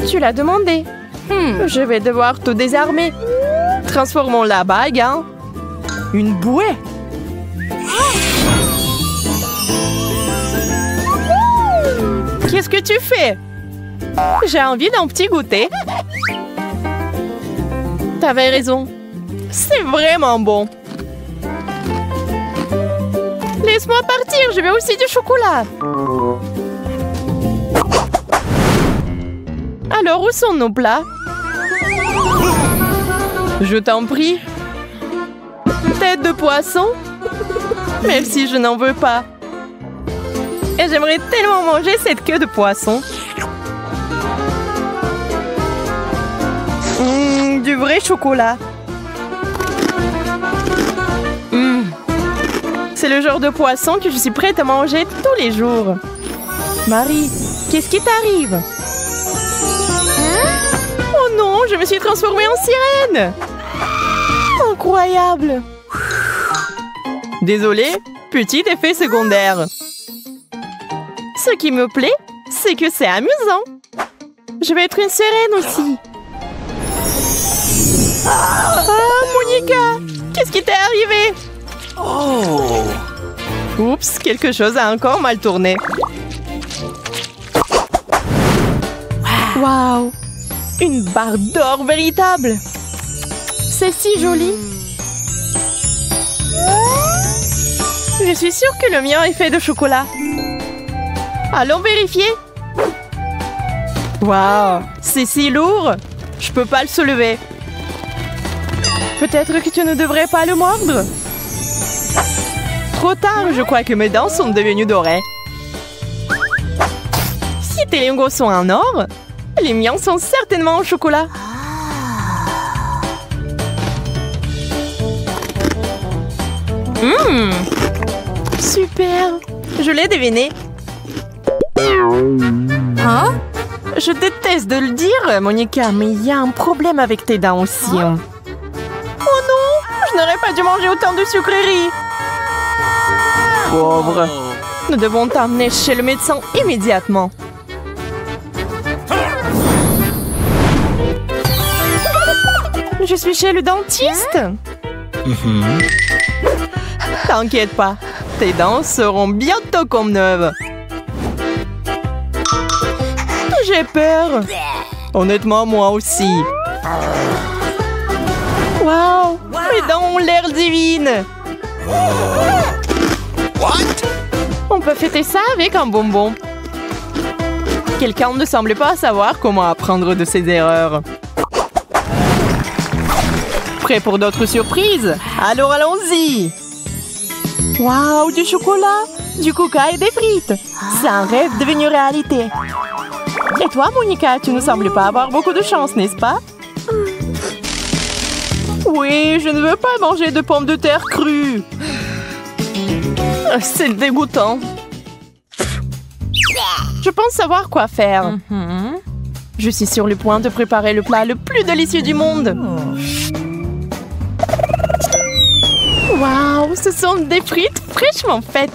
Tu l'as demandé. Je vais devoir te désarmer. Transformons la bague en une bouée. Qu'est-ce que tu fais? J'ai envie d'un petit goûter. T'avais raison. C'est vraiment bon. Laisse-moi partir, je veux aussi du chocolat. Alors, où sont nos plats? Je t'en prie. Tête de poisson? Merci, je n'en veux pas. Et j'aimerais tellement manger cette queue de poisson. Du vrai chocolat. C'est le genre de poisson que je suis prête à manger tous les jours. Marie, qu'est-ce qui t'arrive? Oh non, je me suis transformée en sirène. Incroyable. Désolée, petit effet secondaire. Ce qui me plaît, c'est que c'est amusant. Je vais être une sirène aussi. Ah, Monica, qu'est-ce qui t'est arrivé? Oh. Oups, quelque chose a encore mal tourné. Waouh, une barre d'or véritable. C'est si joli. Je suis sûre que le mien est fait de chocolat. Allons vérifier. Waouh, c'est si lourd. Je peux pas le soulever. Peut-être que tu ne devrais pas le mordre. Trop tard, je crois que mes dents sont devenues dorées. Si tes lingots sont en or, les miens sont certainement en chocolat. Super. Je l'ai deviné. Hein? Je déteste de le dire, Monica, mais il y a un problème avec tes dents aussi. Oh non, je n'aurais pas dû manger autant de sucreries. Pauvre. Nous devons t'emmener chez le médecin immédiatement. Je suis chez le dentiste. T'inquiète pas, tes dents seront bientôt comme neuves. J'ai peur. Honnêtement, moi aussi. Waouh, mes dents ont l'air divines. On peut fêter ça avec un bonbon. Quelqu'un ne semble pas savoir comment apprendre de ses erreurs. Prêt pour d'autres surprises? Alors allons-y. Waouh, du chocolat. Du coca et des frites. C'est un rêve devenu réalité. Et toi, Monica, tu ne sembles pas avoir beaucoup de chance, n'est-ce pas? Oui, je ne veux pas manger de pommes de terre crues. C'est dégoûtant. Je pense savoir quoi faire. Je suis sur le point de préparer le plat le plus délicieux du monde. Waouh, ce sont des frites fraîchement faites.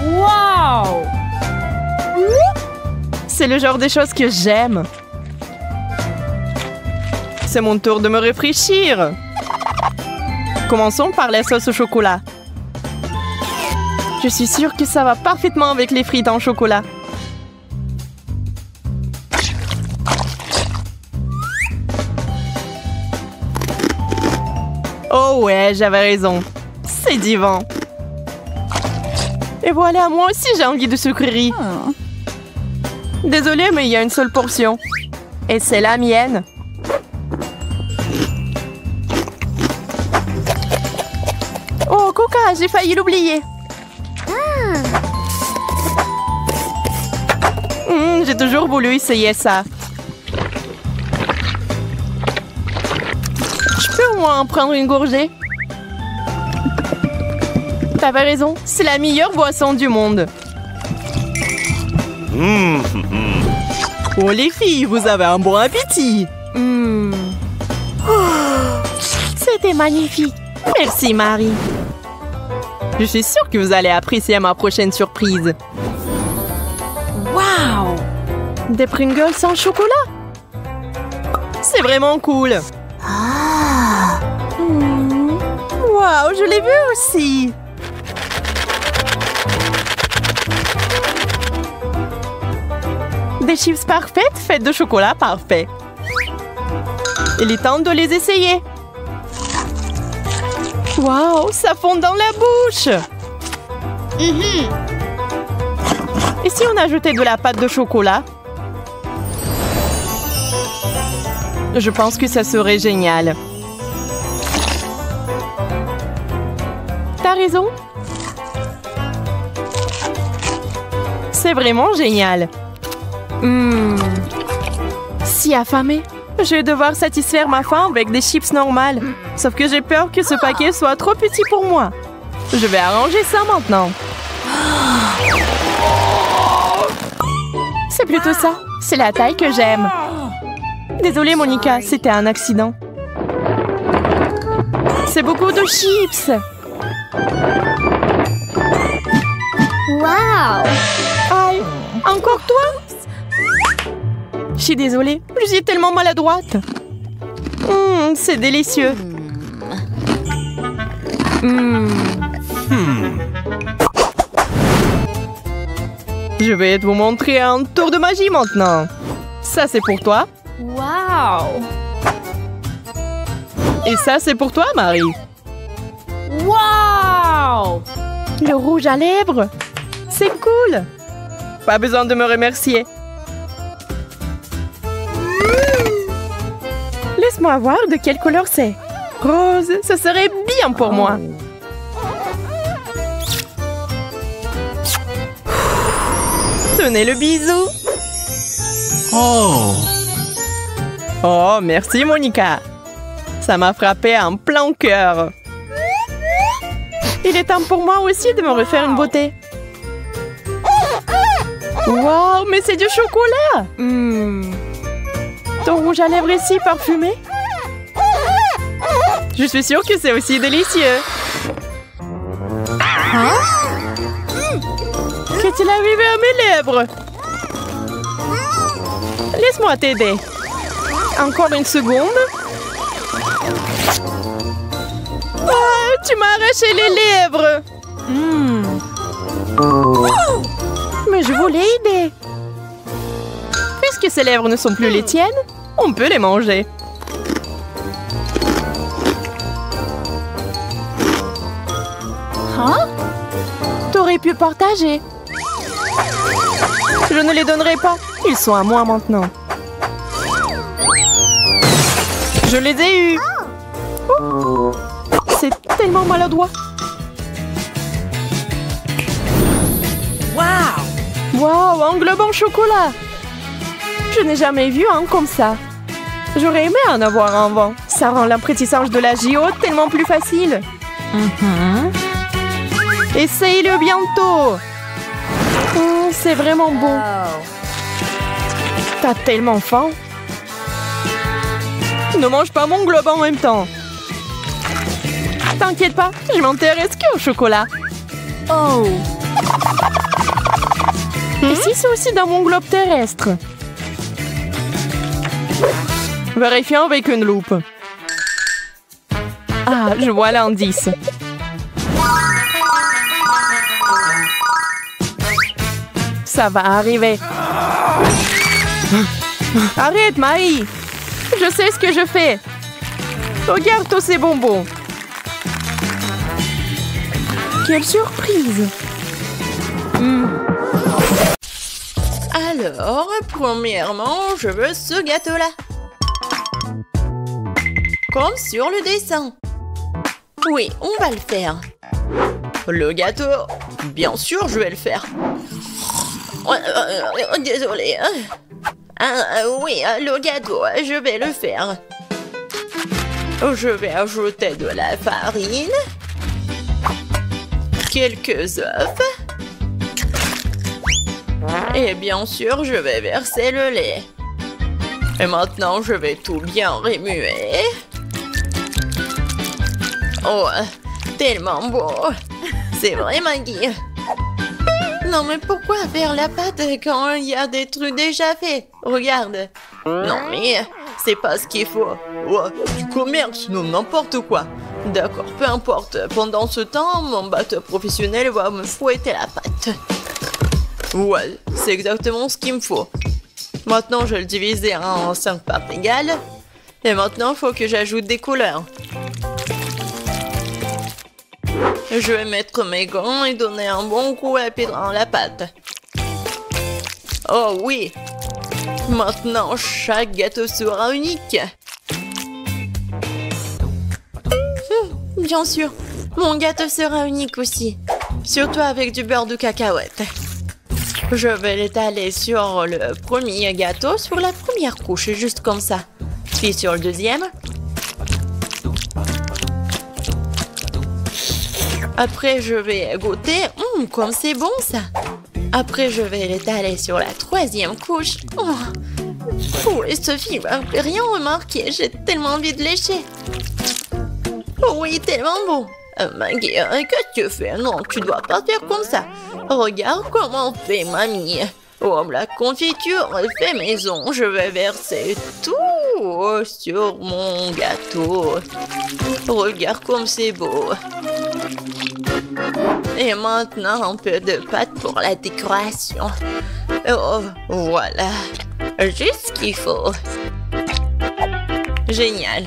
Waouh! C'est le genre de choses que j'aime. C'est mon tour de me réfléchir. Commençons par la sauce au chocolat. Je suis sûre que ça va parfaitement avec les frites en chocolat. Oh ouais, j'avais raison. C'est divin. Et voilà, moi aussi j'ai envie de sucrerie. Désolée, mais il y a une seule portion. Et c'est la mienne. Oh, Coca, j'ai failli l'oublier. J'ai toujours voulu essayer ça. Je peux au moins en prendre une gorgée? T'avais raison, c'est la meilleure boisson du monde. Oh les filles, vous avez un bon appétit. C'était magnifique. Merci Marie. Je suis sûre que vous allez apprécier ma prochaine surprise. Waouh! Des Pringles sans chocolat? C'est vraiment cool. Waouh, je l'ai vu aussi. Des chips parfaites faites de chocolat parfait. Il est temps de les essayer. Waouh, ça fond dans la bouche. Et si on ajoutait de la pâte de chocolat? Je pense que ça serait génial. T'as raison. C'est vraiment génial. Si affamée, je vais devoir satisfaire ma faim avec des chips normales. Sauf que j'ai peur que ce paquet soit trop petit pour moi. Je vais arranger ça maintenant. C'est plutôt ça. C'est la taille que j'aime. Désolée, Monica, c'était un accident. C'est beaucoup de chips. Wow! Aïe, encore toi? Je suis désolée, je suis tellement maladroite. C'est délicieux. Je vais vous montrer un tour de magie maintenant. Ça, c'est pour toi. Wow! Et ça, c'est pour toi, Marie. Wow! Le rouge à lèvres. C'est cool. Pas besoin de me remercier. Laisse-moi voir de quelle couleur c'est. Rose, ce serait bien pour moi. Tenez le bisou. Oh, merci Monica. Ça m'a frappé en plein cœur. Il est temps pour moi aussi de me refaire une beauté. Wow, mais c'est du chocolat. Ton rouge à lèvres est si parfumé. Je suis sûre que c'est aussi délicieux. Qu'est-il arrivé à mes lèvres? Laisse-moi t'aider. Encore une seconde. Oh, tu m'as arraché les lèvres. Mais je voulais aider. Puisque ces lèvres ne sont plus les tiennes, on peut les manger. T'aurais pu partager. Je ne les donnerai pas. Ils sont à moi maintenant. Je les ai eus. C'est tellement maladroit. Wow, un globe en chocolat! Je n'ai jamais vu un comme ça. J'aurais aimé en avoir un avant. Ça rend l'apprentissage de la JO tellement plus facile. Essaye-le bientôt. C'est vraiment bon. T'as tellement faim. Ne mange pas mon globe en même temps. T'inquiète pas, je m'intéresse qu'au chocolat. Oh. Et si c'est aussi dans mon globe terrestre? Vérifions avec une loupe. Ah, je vois l'indice. Ça va arriver. Arrête, Marie. Je sais ce que je fais. Regarde tous ces bonbons. Quelle surprise. Alors, premièrement, je veux ce gâteau-là. Comme sur le dessin. Oui, on va le faire. Le gâteau, bien sûr, je vais le faire. Désolée. Oui, le gâteau, je vais le faire. Je vais ajouter de la farine, quelques œufs, et bien sûr, je vais verser le lait. Et maintenant, je vais tout bien remuer. Oh, tellement beau. C'est vrai, Maggie. Non, mais pourquoi faire la pâte quand il y a des trucs déjà faits? Regarde. Non, mais c'est pas ce qu'il faut. Oh, du commerce, non, n'importe quoi. D'accord, peu importe. Pendant ce temps, mon batteur professionnel va me fouetter la pâte. Ouais, c'est exactement ce qu'il me faut. Maintenant, je vais le diviser en 5 parts égales. Et maintenant, il faut que j'ajoute des couleurs. Je vais mettre mes gants et donner un bon coup à pied dans la pâte. Oh oui! Maintenant, chaque gâteau sera unique. Bien sûr, mon gâteau sera unique aussi. Surtout avec du beurre de cacahuète. Je vais l'étaler sur le premier gâteau, sur la première couche, juste comme ça. Puis sur le deuxième. Après, je vais goûter. Comme c'est bon, ça. Après, je vais l'étaler sur la troisième couche. Oui, Sophie va rien remarquer. J'ai tellement envie de lécher. Oui, tellement bon. Maggie, qu'est-ce que tu fais? Non, tu dois pas faire comme ça. Regarde comment on fait, mamie. Oh, la confiture est fait maison. Je vais verser tout sur mon gâteau. Regarde comme c'est beau. Et maintenant, un peu de pâte pour la décoration. Oh, voilà. Juste ce qu'il faut. Génial.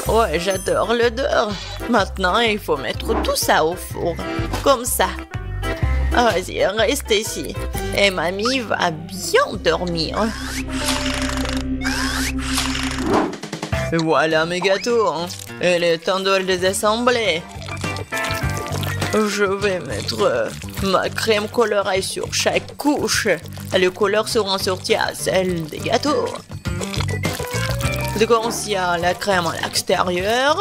Ouais, j'adore l'odeur. Maintenant, il faut mettre tout ça au four. Comme ça. Vas-y, reste ici. Et mamie va bien dormir. Voilà mes gâteaux. Il est temps de les assembler. Je vais mettre ma crème colorée sur chaque couche. Les couleurs seront sorties à celles des gâteaux. Donc, il y a la crème à l'extérieur.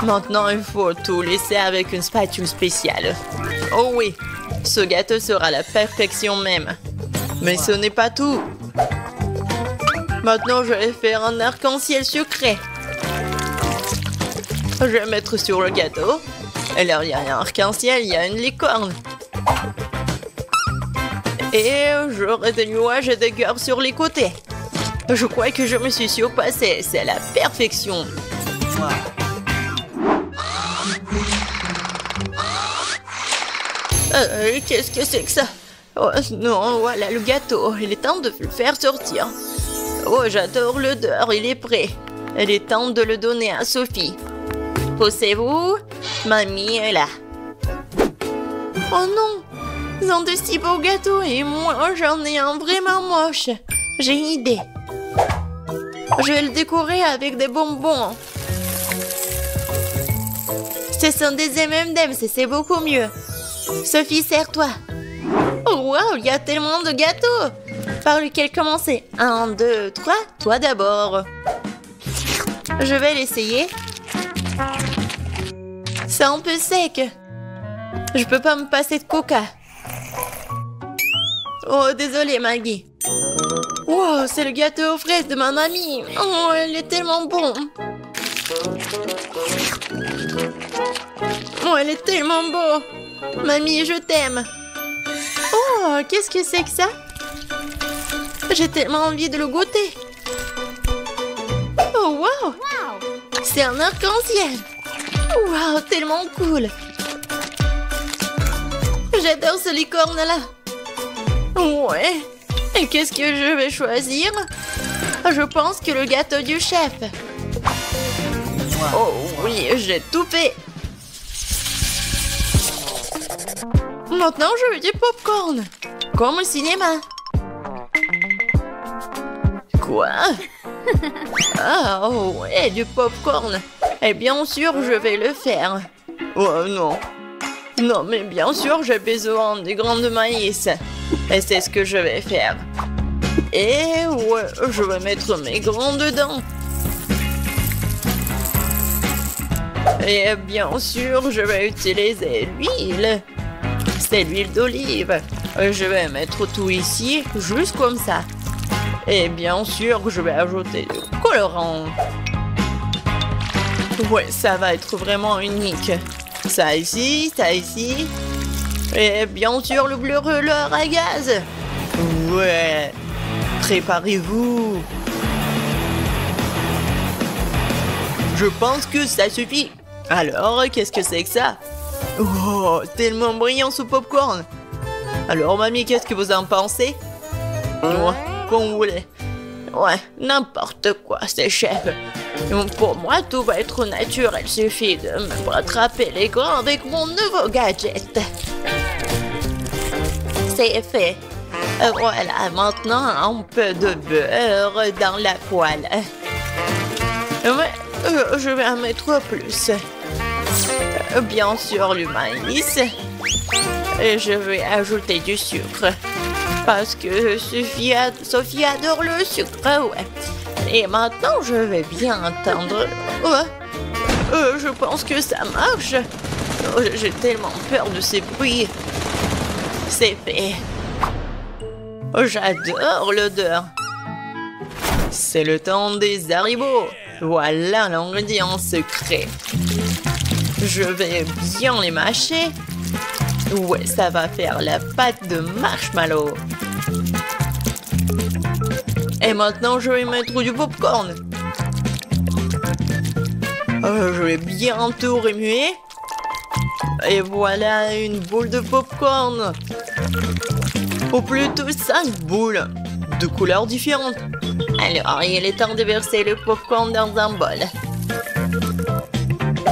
Maintenant, il faut tout laisser avec une spatule spéciale. Oh oui, ce gâteau sera la perfection même. Mais ce n'est pas tout. Maintenant, je vais faire un arc-en-ciel sucré. Je vais mettre sur le gâteau. Et là, il y a un arc-en-ciel, il y a une licorne. Et j'aurai des nuages et des cœurs sur les côtés. Je crois que je me suis surpassée. C'est la perfection. Qu'est-ce que c'est que ça? Oh non, voilà le gâteau. Il est temps de le faire sortir. Oh, j'adore l'odeur. Il est prêt. Il est temps de le donner à Sophie. Poussez-vous. Mamie est là. Oh non! Ils ont de si beaux gâteaux et moi j'en ai un vraiment moche. J'ai une idée. Je vais le décorer avec des bonbons. Ce sont des M&M's et c'est beaucoup mieux. Sophie, serre-toi. Oh, wow, il y a tellement de gâteaux. Par lequel commencer? 1, 2, 3, toi d'abord. Je vais l'essayer. C'est un peu sec. Je peux pas me passer de coca. Oh, désolée, Maggie. Wow, c'est le gâteau aux fraises de ma mamie. Oh, elle est tellement bon. Oh, elle est tellement beau. Mamie, je t'aime. Oh, qu'est-ce que c'est que ça? J'ai tellement envie de le goûter. Oh, wow. C'est un arc-en-ciel. Wow, tellement cool. J'adore ce licorne-là. Ouais. Et qu'est-ce que je vais choisir? Je pense que le gâteau du chef. Oh oui, j'ai tout fait. Maintenant, je veux du popcorn. Comme au cinéma. Quoi? Ah, oh ouais, du popcorn. Et bien sûr, je vais le faire. Oh non. Non, mais bien sûr, j'ai besoin des grains de maïs. Et c'est ce que je vais faire. Et ouais, je vais mettre mes grains dedans. Et bien sûr, je vais utiliser l'huile. C'est l'huile d'olive. Je vais mettre tout ici, juste comme ça. Et bien sûr, je vais ajouter du colorant. Ouais, ça va être vraiment unique. Ça ici, ça ici. Et bien sûr, le brûleur à gaz. Ouais. Préparez-vous. Je pense que ça suffit. Alors, qu'est-ce que c'est que ça? Oh, tellement brillant ce popcorn. Alors, mamie, qu'est-ce que vous en pensez? Ouais, comme vous voulez. Ouais, n'importe quoi, c'est chef. Pour moi, tout va être naturel. Il suffit de me rattraper les grains avec mon nouveau gadget. C'est fait. Voilà, maintenant, un peu de beurre dans la poêle. Ouais, je vais en mettre plus. Bien sûr, le maïs. Et je vais ajouter du sucre. Parce que Sophie adore le sucre, ouais. Et maintenant, je vais bien entendre. Ouais. Je pense que ça marche. Oh, j'ai tellement peur de ces bruits. C'est fait. Oh, j'adore l'odeur. C'est le temps des haribots. Voilà l'ingrédient secret. Je vais bien les mâcher. Ouais, ça va faire la pâte de marshmallow. Et maintenant, je vais mettre du popcorn. Je vais bien tout remuer. Et voilà une boule de popcorn. Ou plutôt 5 boules de couleurs différentes. Alors, il est temps de verser le popcorn dans un bol.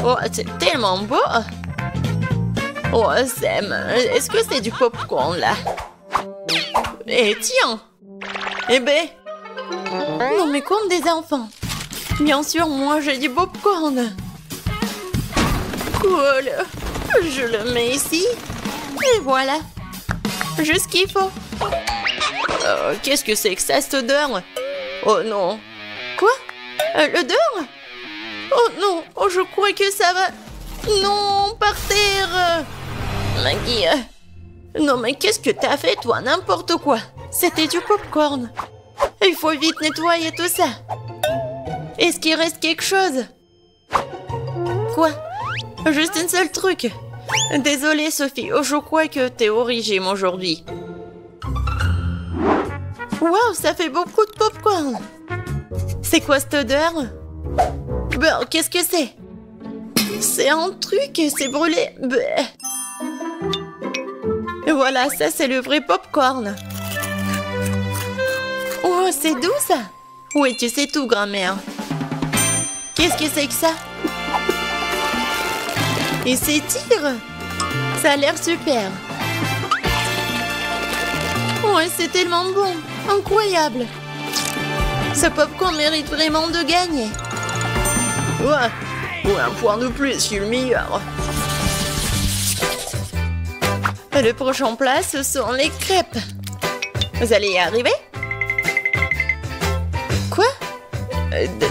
Oh, c'est tellement beau. Oh, Sam, est-ce que c'est du popcorn là? Eh, tiens. Eh ben. Non, mais comme des enfants. Bien sûr, moi j'ai du popcorn. Cool. Je le mets ici. Et voilà. Juste ce qu'il faut. Qu'est-ce que c'est que ça, cette odeur? Oh non. Quoi? L'odeur? Oh non. Oh, je crois que ça va... Non, par terre. Maggie. Non, mais qu'est-ce que t'as fait, toi? N'importe quoi. C'était du popcorn. Il faut vite nettoyer tout ça. Est-ce qu'il reste quelque chose? Quoi? Juste un seul truc. Désolée, Sophie. Oh, je crois que t'es au régime aujourd'hui. Waouh, ça fait beaucoup de popcorn. C'est quoi cette odeur? Ben, qu'est-ce que c'est? C'est un truc, c'est brûlé. Bleh. Et voilà, ça c'est le vrai popcorn. Oh, c'est doux ça. Oui, tu sais tout, grand-mère. Qu'est-ce que c'est que ça? Il s'étire. Ça a l'air super. Ouais, c'est tellement bon. Incroyable. Ce popcorn mérite vraiment de gagner. Ouais, un point de plus, je suis le meilleur. Le prochain plat, ce sont les crêpes. Vous allez y arriver? Quoi?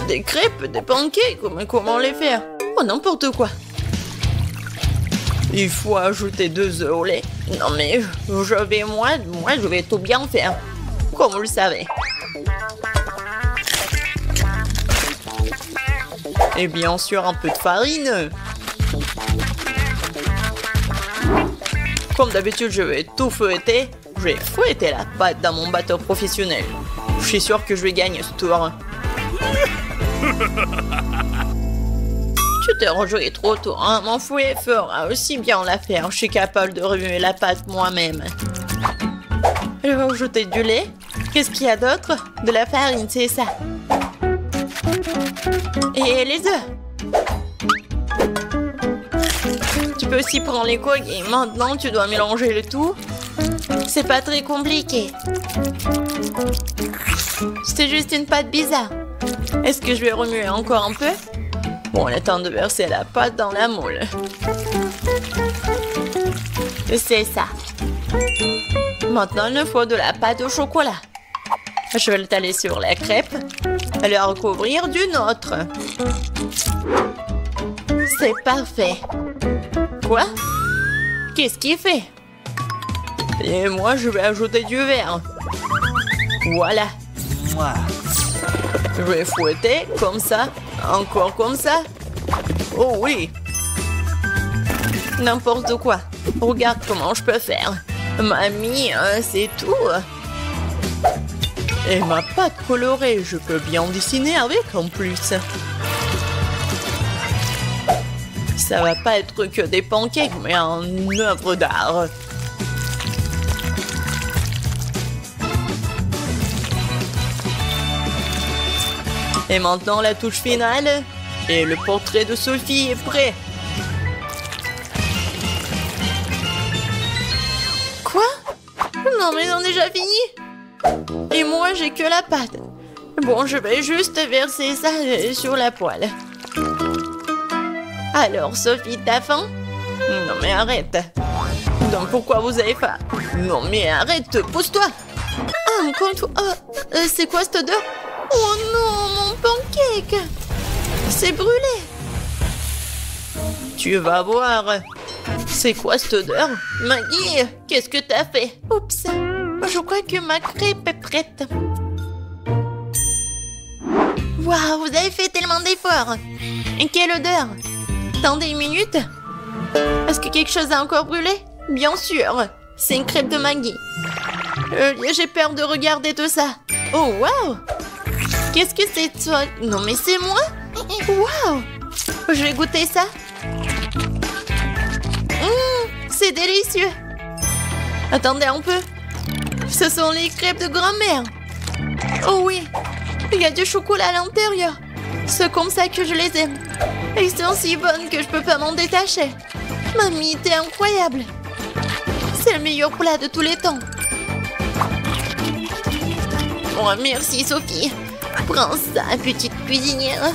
Des crêpes, des pancakes, comment les faire? Oh, n'importe quoi. Il faut ajouter 2 œufs au lait. Non mais, moi, je vais tout bien faire. Comme vous le savez. Et bien sûr, un peu de farine. Comme d'habitude, je vais tout fouetter. Je vais fouetter la pâte dans mon batteur professionnel. Je suis sûr que je vais gagner ce tour. Tu t'es rejoué trop tôt, hein? Mon fouet fera aussi bien l'affaire. Je suis capable de remuer la pâte moi-même. Je vais ajouter du lait. Qu'est-ce qu'il y a d'autre? De la farine, c'est ça. Et les œufs. Tu peux aussi prendre les coques et maintenant tu dois mélanger le tout. C'est pas très compliqué. C'est juste une pâte bizarre. Est-ce que je vais remuer encore un peu? Bon, il est temps de verser la pâte dans la moule. C'est ça. Maintenant, il faut de la pâte au chocolat. Je vais l'étaler sur la crêpe et la recouvrir d'une autre. C'est parfait. Quoi? Qu'est-ce qu'il fait? Et moi, je vais ajouter du verre. Voilà. Je vais fouetter comme ça. Encore comme ça. Oh oui. N'importe quoi. Regarde comment je peux faire. Mamie, c'est tout. Et ma pâte colorée, je peux bien dessiner avec en plus. Ça va pas être que des pancakes, mais une œuvre d'art. Et maintenant la touche finale. Et le portrait de Sophie est prêt. Quoi? Non mais on a déjà fini. Et moi j'ai que la pâte. Bon, je vais juste verser ça sur la poêle. Alors Sophie, t'as faim? Non mais arrête. Donc pourquoi vous avez faim? Non mais arrête, pousse-toi. Ah, encore une fois. C'est quoi cette odeur? Oh non, mon pancake! C'est brûlé! Tu vas voir. C'est quoi cette odeur? Maggie, qu'est-ce que t'as fait? Oups, je crois que ma crêpe est prête. Waouh, vous avez fait tellement d'efforts! Et quelle odeur! Attendez une minute. Est-ce que quelque chose a encore brûlé? Bien sûr, c'est une crêpe de Maggie. J'ai peur de regarder tout ça. Oh, waouh! Qu'est-ce que c'est toi? Non mais c'est moi? Waouh! Je vais goûter ça. C'est délicieux. Attendez un peu. Ce sont les crêpes de grand-mère. Oh oui, il y a du chocolat à l'intérieur. C'est comme ça que je les aime. Elles sont si bonnes que je peux pas m'en détacher. Mamie, t'es incroyable. C'est le meilleur plat de tous les temps. Oh, merci Sophie. Prends ça, petite cuisinière.